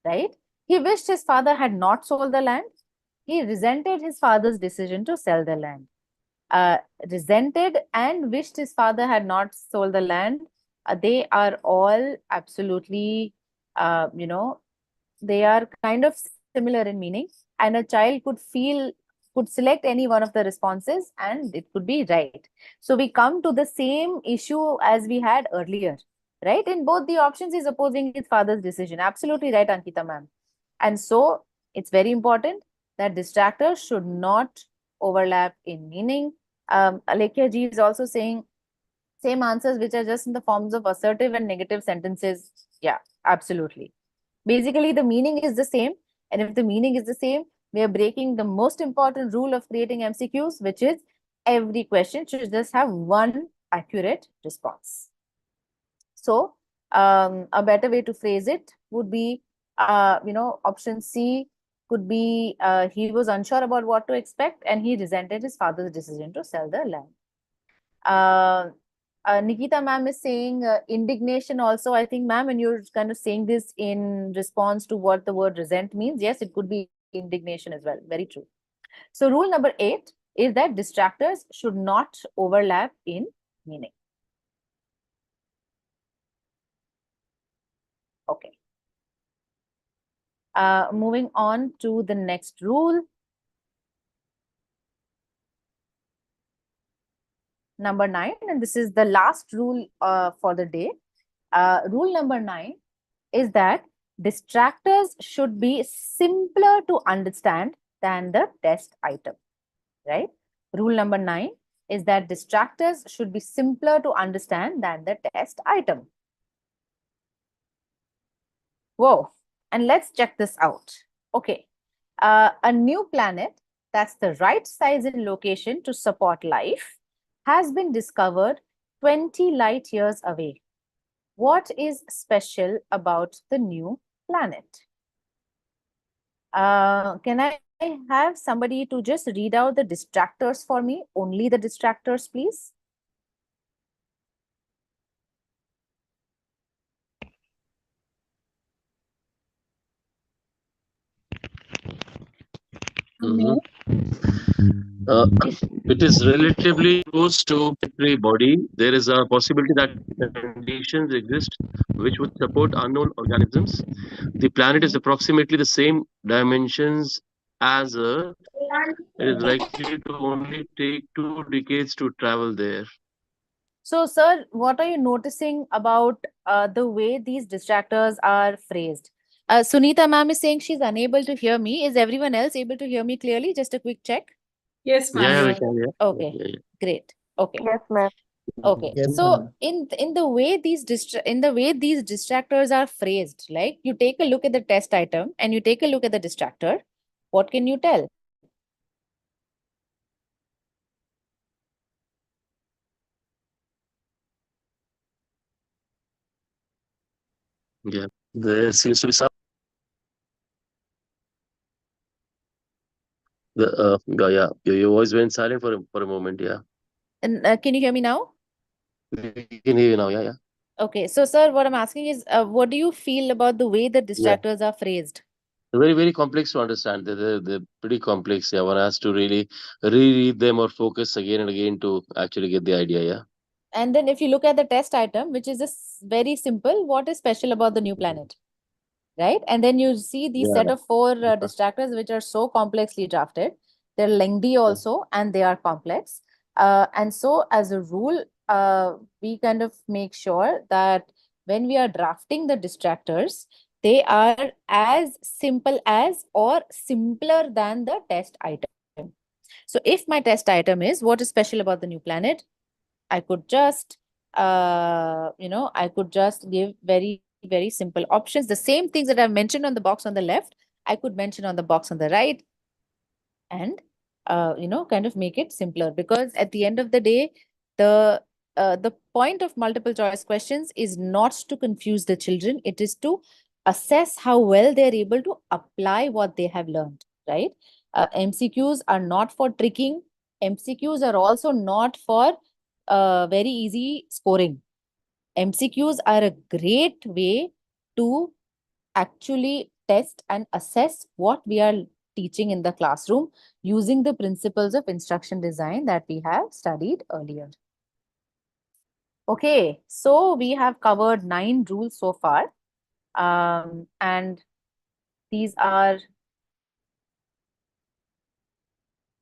Speaker 2: right? He wished his father had not sold the land. He resented his father's decision to sell the land. Resented and wished his father had not sold the land. They are all absolutely, they are kind of similar in meaning. And a child could select any one of the responses and it could be right. So we come to the same issue as we had earlier, right? In both the options, he's opposing his father's decision. Absolutely right, Ankita ma'am. And so it's very important that distractors should not overlap in meaning. Alekhya ji is also saying same answers which are just in the forms of assertive and negative sentences. Yeah, absolutely. Basically, the meaning is the same. And if the meaning is the same, we are breaking the most important rule of creating MCQs, which is every question should just have one accurate response. So a better way to phrase it would be, option C could be he was unsure about what to expect and he resented his father's decision to sell the land. Nikita ma'am is saying indignation also. I think, ma'am, and you're kind of saying this in response to what the word resent means. Yes, it could be indignation as well. Very true. So rule number 8 is that distractors should not overlap in meaning. Okay. Moving on to the next rule. number 9, and this is the last rule for the day. Rule number 9 is that distractors should be simpler to understand than the test item, right? Rule number 9 is that distractors should be simpler to understand than the test item. Whoa, and let's check this out. Okay, a new planet that's the right size and location to support life has been discovered 20 light years away. What is special about the new planet? Can I have somebody to just read out the distractors for me? Only the distractors, please.
Speaker 3: Mhm. It is relatively close to planetary body. There is a possibility that conditions exist which would support unknown organisms. The planet is approximately the same dimensions as Earth. It is likely to only take 2 decades to travel there.
Speaker 2: So, sir, what are you noticing about the way these distractors are phrased? Sunita ma'am is saying she's unable to hear me. Is everyone else able to hear me clearly? Just a quick check.
Speaker 1: Yes, ma'am.
Speaker 3: Yeah, we
Speaker 1: you are.
Speaker 3: can. Yeah.
Speaker 2: Okay,
Speaker 3: Yeah, yeah.
Speaker 2: great. Okay.
Speaker 5: Yes, ma'am.
Speaker 2: Okay,
Speaker 9: Yes,
Speaker 2: so
Speaker 9: ma'am.
Speaker 2: in the way these distractors are phrased, like you take a look at the test item and you take a look at the distractor, what can you tell?
Speaker 3: Yeah. There seems to be some. Yeah, your voice went silent for a moment. Yeah,
Speaker 2: And can you hear me now?
Speaker 3: we can hear you now. Yeah, yeah.
Speaker 2: Okay, so sir, what I'm asking is, what do you feel about the way the
Speaker 3: Yeah.
Speaker 2: distractors are phrased?
Speaker 3: They're very, very complex to understand. They're pretty complex. Yeah, one has to really reread them or focus again and again to actually get the idea. Yeah.
Speaker 2: And then if you look at the test item, which is just very simple, what is special about the new planet? Right? And then you see these
Speaker 3: Yeah.
Speaker 2: set of 4
Speaker 3: Yeah.
Speaker 2: distractors which are so complexly drafted. They're lengthy
Speaker 3: Yeah.
Speaker 2: also, and they are complex. And so as a rule, we kind of make sure that when we are drafting the distractors, they are as simple as or simpler than the test item. So if my test item is what is special about the new planet, I could just, I could just give very, very simple options. The same things that I've mentioned on the box on the left, I could mention on the box on the right, and, kind of make it simpler. Because at the end of the day, the point of multiple choice questions is not to confuse the children. It is to assess how well they're able to apply what they have learned, right? MCQs are not for tricking. MCQs are also not for very easy scoring. MCQs are a great way to actually test and assess what we are teaching in the classroom using the principles of instruction design that we have studied earlier. Okay, so we have covered 9 rules so far. And these are,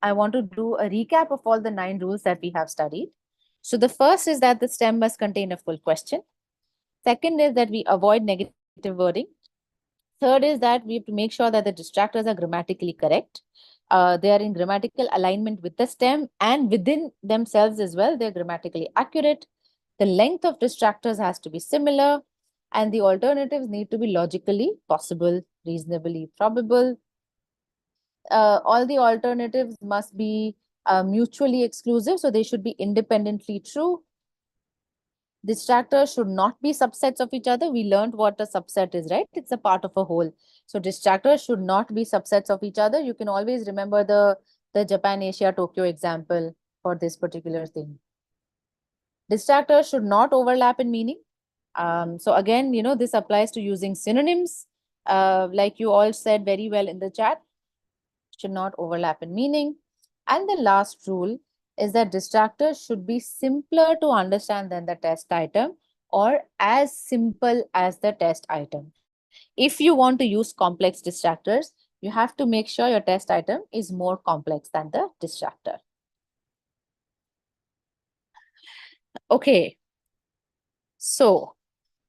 Speaker 2: I want to do a recap of all the 9 rules that we have studied. So the first is that the STEM must contain a full question. Second is that we avoid negative wording. Third is that we have to make sure that the distractors are grammatically correct. They are in grammatical alignment with the STEM, and within themselves as well, they're grammatically accurate. The length of distractors has to be similar, and the alternatives need to be logically possible, reasonably probable. All the alternatives must be mutually exclusive, so they should be independently true. Distractors should not be subsets of each other. We learned what a subset is, right? It's a part of a whole. So distractors should not be subsets of each other. You can always remember the Japan, Asia, Tokyo example for this particular thing. Distractors should not overlap in meaning. So again, this applies to using synonyms, like you all said very well in the chat, should not overlap in meaning. And the last rule is that distractors should be simpler to understand than the test item, or as simple as the test item. If you want to use complex distractors, you have to make sure your test item is more complex than the distractor. Okay. So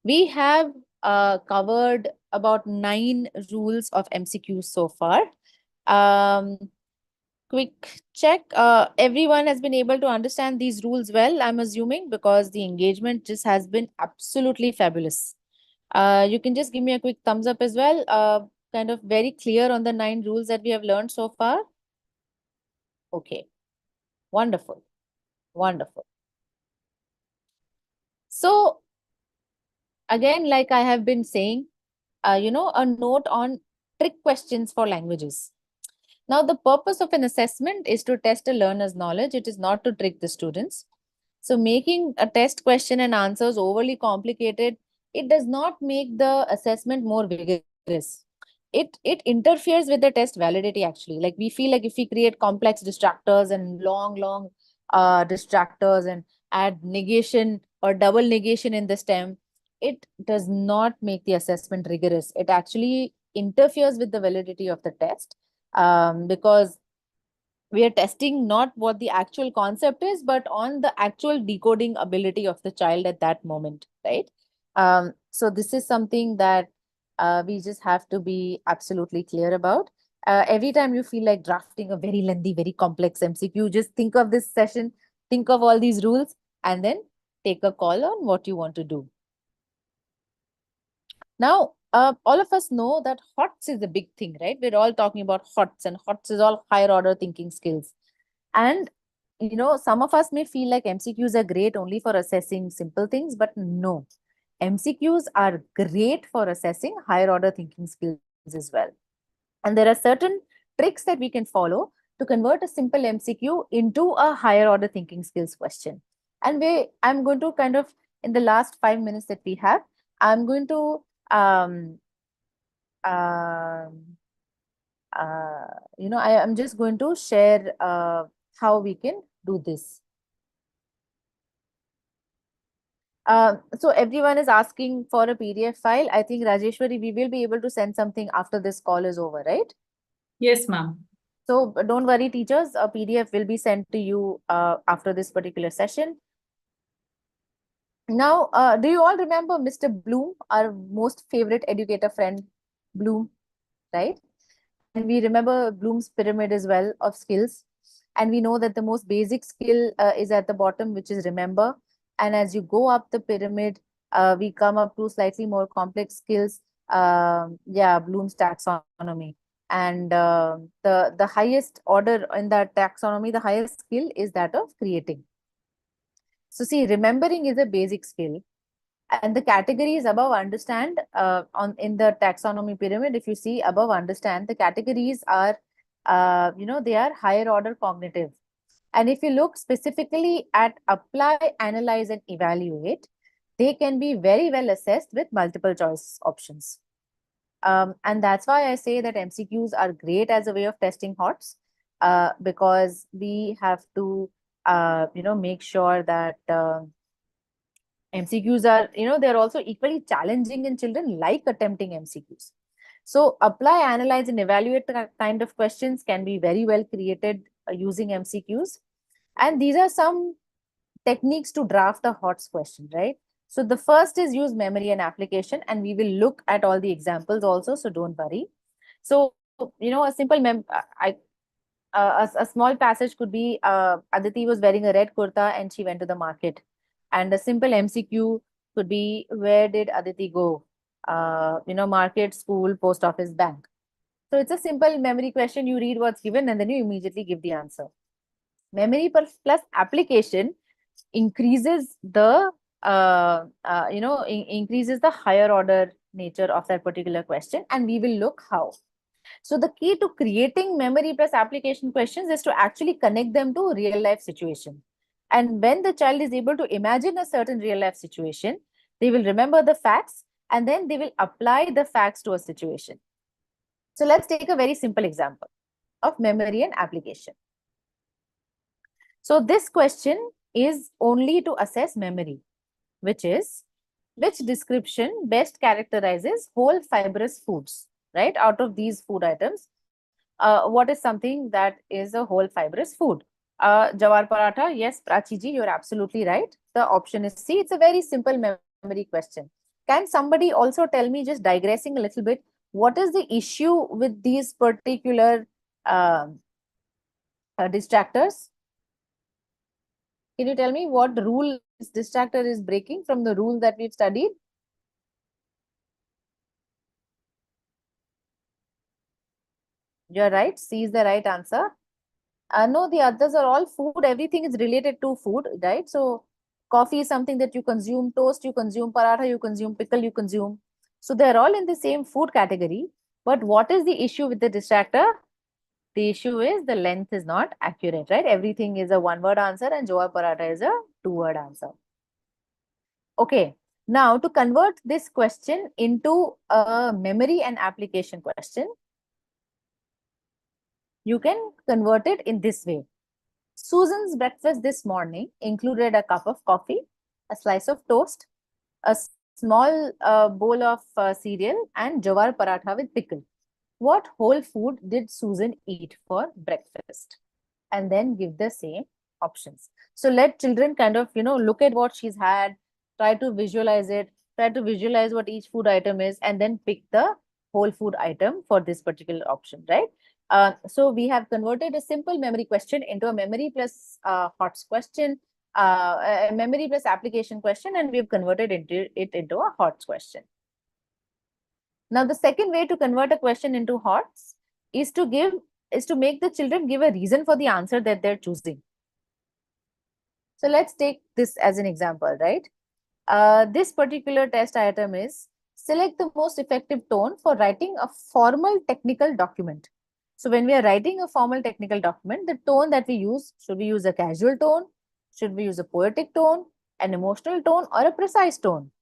Speaker 2: we have covered about 9 rules of MCQs so far. Quick check. Everyone has been able to understand these rules well, I'm assuming, because the engagement just has been absolutely fabulous. You can just give me a quick thumbs up as well. Kind of very clear on the 9 rules that we have learned so far. Okay. Wonderful. Wonderful. So again, like I have been saying, a note on trick questions for languages. Now, the purpose of an assessment is to test a learner's knowledge. It is not to trick the students. So making a test question and answers overly complicated, it does not make the assessment more vigorous. It interferes with the test validity actually. Like we feel like if we create complex distractors and long distractors and add negation or double negation in the stem, it does not make the assessment rigorous. It actually interferes with the validity of the test, because we are testing not what the actual concept is, but on the actual decoding ability of the child at that moment, right? So this is something that we just have to be absolutely clear about. Every time you feel like drafting a very lengthy, very complex MCQ, just think of this session, think of all these rules, and then take a call on what you want to do. Now, all of us know that HOTS is a big thing, right? We're all talking about HOTS, and HOTS is all higher order thinking skills. And, some of us may feel like MCQs are great only for assessing simple things, but no. MCQs are great for assessing higher order thinking skills as well. And there are certain tricks that we can follow to convert a simple MCQ into a higher order thinking skills question. And I'm going to kind of, in the last 5 minutes that we have, I'm going to I am just going to share how we can do this. So everyone is asking for a PDF file. I think Rajeshwari, we will be able to send something after this call is over, right?
Speaker 1: Yes, ma'am.
Speaker 2: So don't worry, teachers, a PDF will be sent to you after this particular session. Now, do you all remember Mr. Bloom, our most favorite educator friend, Bloom, right? And we remember Bloom's pyramid as well of skills. And we know that the most basic skill is at the bottom, which is remember. And as you go up the pyramid, we come up to slightly more complex skills. Bloom's taxonomy. And the highest order in that taxonomy, the highest skill is that of creating. So see, remembering is a basic skill. And the categories above understand in the taxonomy pyramid, if you see above understand, the categories are, they are higher order cognitive. And if you look specifically at apply, analyze, and evaluate, they can be very well assessed with multiple choice options. And that's why I say that MCQs are great as a way of testing HOTS, because we have to, make sure that MCQs are, they're also equally challenging in children like attempting MCQs. So apply, analyze, and evaluate kind of questions can be very well created using MCQs. And these are some techniques to draft a HOTS question, right? So the first is use memory and application, and we will look at all the examples also, so don't worry. So, a simple a small passage could be Aditi was wearing a red kurta and she went to the market. And a simple MCQ could be, where did Aditi go? Market, school, post office, bank. So it's a simple memory question. You read what's given and then you immediately give the answer. Memory plus application increases the increases the higher order nature of that particular question, and we will look how. So the key to creating memory plus application questions is to actually connect them to real life situation. And when the child is able to imagine a certain real life situation, they will remember the facts and then they will apply the facts to a situation. So let's take a very simple example of memory and application. So this question is only to assess memory, which is, which description best characterizes whole fibrous foods, right? Out of these food items, what is something that is a whole fibrous food? Jawar paratha, yes, Prachi ji, you're absolutely right. the option is C. It's a very simple memory question. Can somebody also tell me, just digressing a little bit, what is the issue with these particular distractors? Can you tell me what rule this distractor is breaking from the rule that we've studied? You're right. C is the right answer. No, the others are all food. Everything is related to food, right? So coffee is something that you consume, toast you consume, paratha you consume, pickle you consume. So they're all in the same food category. But what is the issue with the distractor? The issue is the length is not accurate, right? Everything is a one-word answer and Jowar paratha is a two-word answer. Okay, now to convert this question into a memory and application question, you can convert it in this way. Susan's breakfast this morning included a cup of coffee, a slice of toast, a small bowl of cereal, and jawar paratha with pickle. What whole food did Susan eat for breakfast? And then give the same options. So let children kind of, look at what she's had, try to visualize it, try to visualize what each food item is, and then pick the whole food item for this particular option, right? So we have converted a simple memory question into a memory plus HOTS question, a memory plus application question, and we've converted it into a HOTS question. Now, the second way to convert a question into HOTS is to make the children give a reason for the answer that they're choosing. So let's take this as an example, right? This particular test item is select the most effective tone for writing a formal technical document. So when we are writing a formal technical document, the tone that we use, should we use a casual tone? Should we use a poetic tone, an emotional tone, or a precise tone?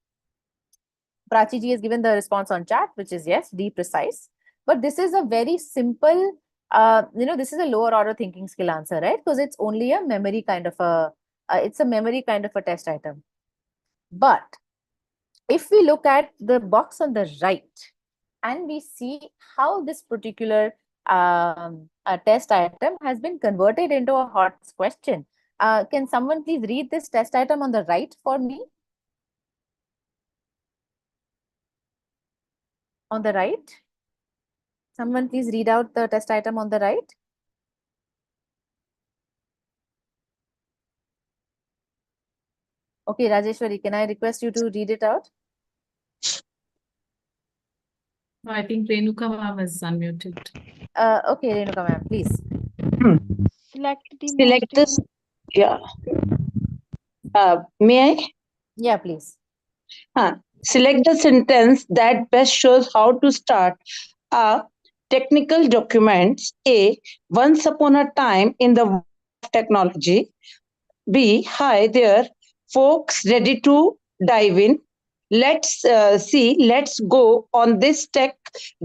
Speaker 2: Prachi ji has given the response on chat, which is yes, D, precise. But this is a very simple, this is a lower order thinking skill answer, right? Because it's only a memory kind of a test item. But if we look at the box on the right and we see how this particular test item has been converted into a HOTS question, can someone please read this test item on the right for me? On the right? Someone please read out the test item on the right. Okay, Rajeshwari, can I request you to read it out?
Speaker 1: No, I think Renuka ma'am is unmuted.
Speaker 2: Okay, Renuka ma'am, please.
Speaker 9: Select this. Yeah. May I?
Speaker 2: Yeah, please.
Speaker 9: Select the sentence that best shows how to start a technical document. A. Once upon a time in the world of technology. B. Hi there, folks, ready to dive in. Let's go on this tech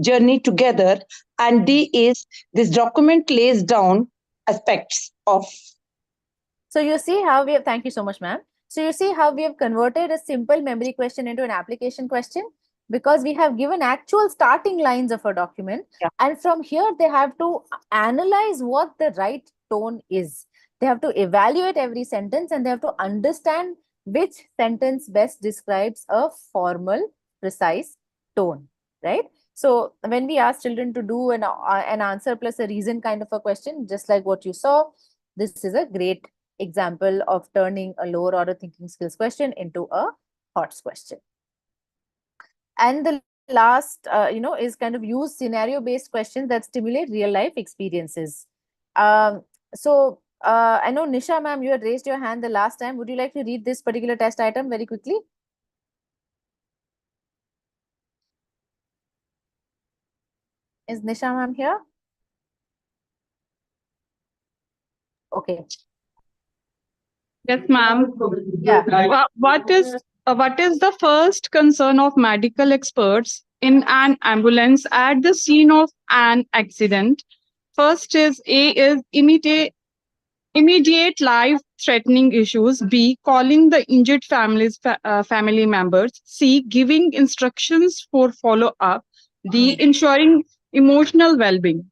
Speaker 9: journey together. And D is this document lays down aspects of.
Speaker 2: So you see how we have, thank you so much, ma'am. So you see how we have converted a simple memory question into an application question, because we have given actual starting lines of a document.
Speaker 9: Yeah.
Speaker 2: And from here, they have to analyze what the right tone is. They have to evaluate every sentence and they have to understand which sentence best describes a formal, precise tone, right? So when we ask children to do an answer plus a reason kind of a question, just like what you saw, this is a great example of turning a lower order thinking skills question into a HOTS question. And the last, is kind of use scenario-based questions that stimulate real-life experiences. So I know Nisha ma'am, you had raised your hand the last time. Would you like to read this particular test item very quickly? Is Nisha ma'am here? Okay.
Speaker 6: Yes, ma'am.
Speaker 2: Yeah.
Speaker 6: What is the first concern of medical experts in an ambulance at the scene of an accident? First is A is immediate life-threatening issues. B, calling the injured family members. C, giving instructions for follow-up. D, ensuring emotional well-being.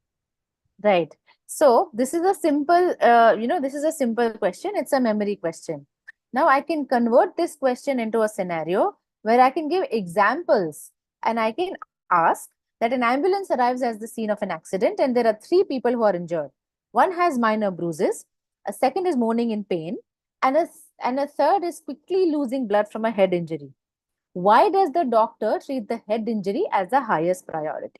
Speaker 2: Right. So this is a simple, this is a simple question. It's a memory question. Now I can convert this question into a scenario where I can give examples, and I can ask that an ambulance arrives at the scene of an accident and there are 3 people who are injured. One has minor bruises, a second is moaning in pain, and a third is quickly losing blood from a head injury. Why does the doctor treat the head injury as the highest priority?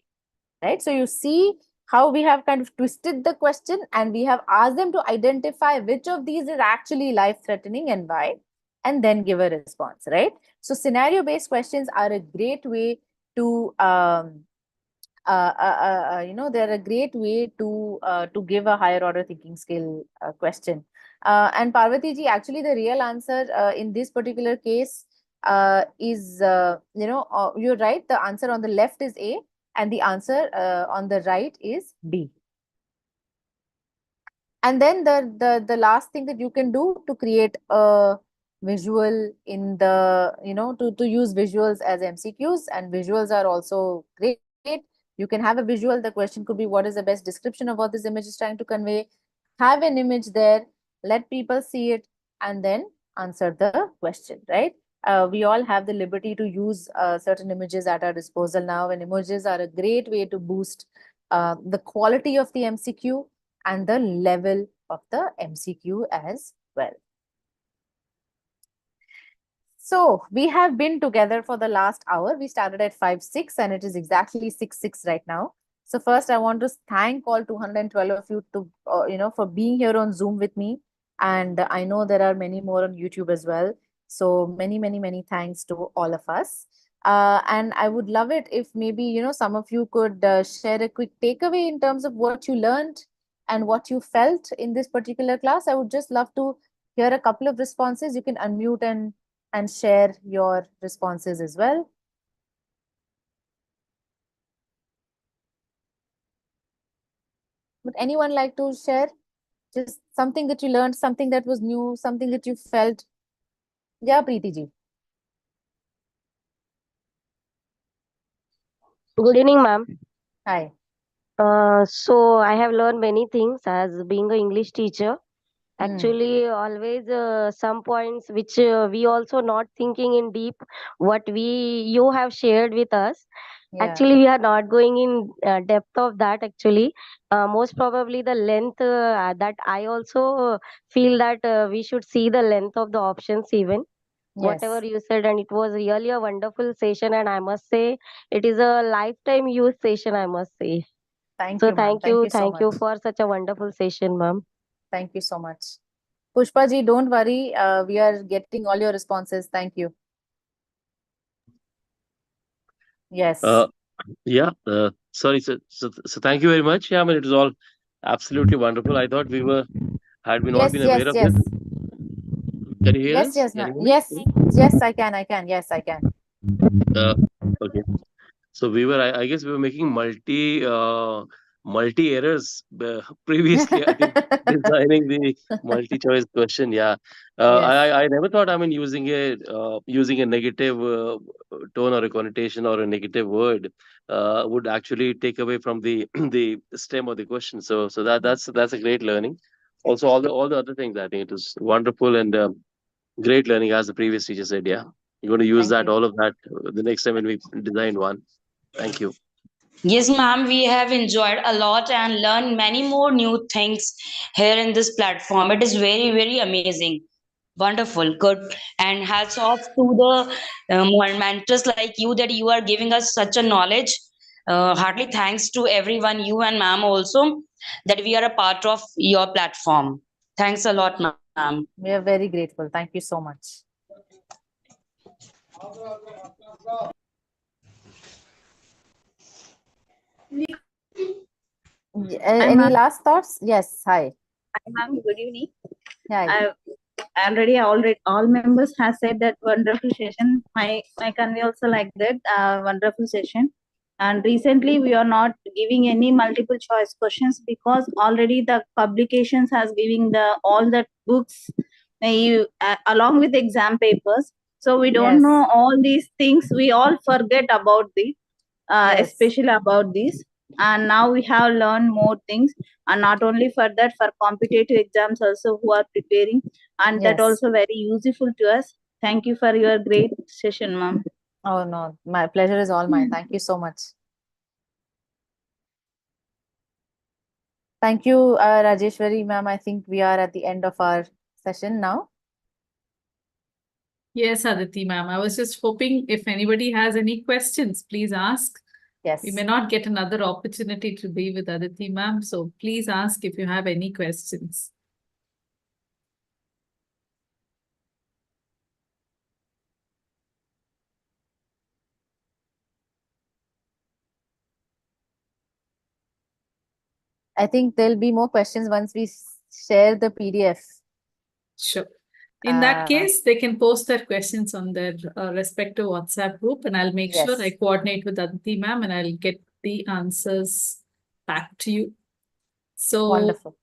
Speaker 2: Right? So you see how we have kind of twisted the question and we have asked them to identify which of these is actually life-threatening and why, and then give a response, right? So scenario-based questions are a great way to they're a great way to give a higher order thinking skill question. And Parvati ji, actually the real answer in this particular case is, you're right. The answer on the left is A and the answer on the right is B. And then the last thing that you can do to create a visual in the, to use visuals as MCQs, and visuals are also great. You can have a visual. The question could be, what is the best description of what this image is trying to convey? Have an image there, let people see it, and then answer the question, right? We all have the liberty to use certain images at our disposal now, and images are a great way to boost the quality of the MCQ and the level of the MCQ as well. So we have been together for the last hour. We started at 5:06 and it is exactly 6:06 right now. So first I want to thank all 212 of you to, for being here on Zoom with me. And I know there are many more on YouTube as well. So many, many, many thanks to all of us. And I would love it if maybe, some of you could share a quick takeaway in terms of what you learned and what you felt in this particular class. I would just love to hear a couple of responses. You can unmute and share your responses as well. Would anyone like to share just something that you learned, something that was new, something that you felt? Yeah, Preeti ji.
Speaker 10: Good evening, ma'am.
Speaker 2: Hi.
Speaker 10: So I have learned many things as being an English teacher. Actually, always some points which we also not thinking in deep what you have shared with us.
Speaker 2: Yeah.
Speaker 10: Actually, we are not going in depth of that. Actually, most probably the length that I also feel that we should see the length of the options even. Whatever
Speaker 2: Yes.
Speaker 10: you said, and it was really a wonderful session, and I must say it is a lifetime use session, I must say.
Speaker 2: Thank
Speaker 10: So
Speaker 2: you, ma'am.
Speaker 10: thank you for such a wonderful session, ma'am.
Speaker 2: Thank you so much. Pushpa ji, don't worry. We are getting all your responses. Thank you. Yes.
Speaker 3: Yeah. Sorry. So thank you very much. Yeah, I mean, it was all absolutely wonderful. I thought we had we not been aware of
Speaker 2: yes.
Speaker 3: it. Can you hear
Speaker 2: Yes,
Speaker 3: us?
Speaker 2: yes,
Speaker 3: Can you hear me?
Speaker 2: yes, I can. Yes, I can.
Speaker 3: Okay. So I guess we were making multi errors previously. I think designing the multi-choice question. Yeah,
Speaker 2: Yes.
Speaker 3: I never thought. I mean, using a negative tone or a connotation or a negative word would actually take away from the the stem of the question. So that's a great learning. Also, all the other things. I think it was wonderful and great learning, as the previous teacher said. Yeah, you're going to use
Speaker 2: Thank you.
Speaker 3: all of that the next time when we design one. Thank you.
Speaker 8: Yes, ma'am, we have enjoyed a lot and learned many more new things here in this platform. It is very, very amazing. Wonderful, good. And hats off to the mentors like you that you are giving us such a knowledge. Heartily thanks to everyone, you and ma'am also, that we are a part of your platform. Thanks a lot, ma'am.
Speaker 2: We are very grateful. Thank you so much. Any last thoughts? Yes. Hi.
Speaker 7: Hi, ma'am. Good evening.
Speaker 2: Hi.
Speaker 7: All members have said that wonderful session. My convey also like that wonderful session. And recently we are not giving any multiple choice questions because already the publications has giving all the books along with exam papers. So we don't know all these things. We all forget about the especially about this. And now we have learned more things, and not only for that, for competitive exams also who are preparing, and that
Speaker 2: Yes.
Speaker 7: also very useful to us. Thank you for your great session, ma'am.
Speaker 2: Oh no, my pleasure is all mine. Thank you so much. Thank you, Rajeshwari ma'am. I think we are at the end of our session now.
Speaker 1: Yes, Aditi ma'am. I was just hoping if anybody has any questions, please ask.
Speaker 2: Yes.
Speaker 1: We may not get another opportunity to be with Aditi ma'am, so please ask if you have any questions.
Speaker 2: I think there'll be more questions once we share the PDF.
Speaker 1: Sure. In that case, they can post their questions on their respective WhatsApp group, and I'll make sure I
Speaker 2: Yes.
Speaker 1: coordinate with Aditi ma'am and I'll get the answers back to you. So,
Speaker 2: Wonderful.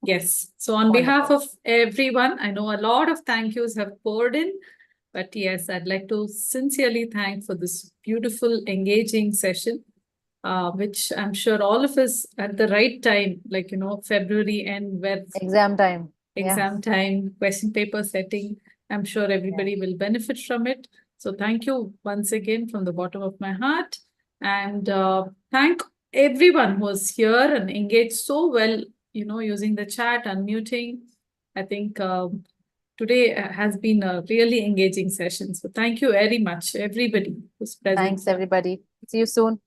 Speaker 1: yes. So, on behalf of everyone, I know a lot of thank yous have poured in, but yes, I'd like to sincerely thank for this beautiful, engaging session, which I'm sure all of us at the right time, like, February end, where
Speaker 2: Exam time.
Speaker 1: exam time, question paper setting. I'm sure everybody will benefit from it. So thank you once again from the bottom of my heart. And thank everyone who was here and engaged so well, using the chat, unmuting. I think today has been a really engaging session. So thank you very much, everybody who's present.
Speaker 2: Thanks, everybody. See you soon.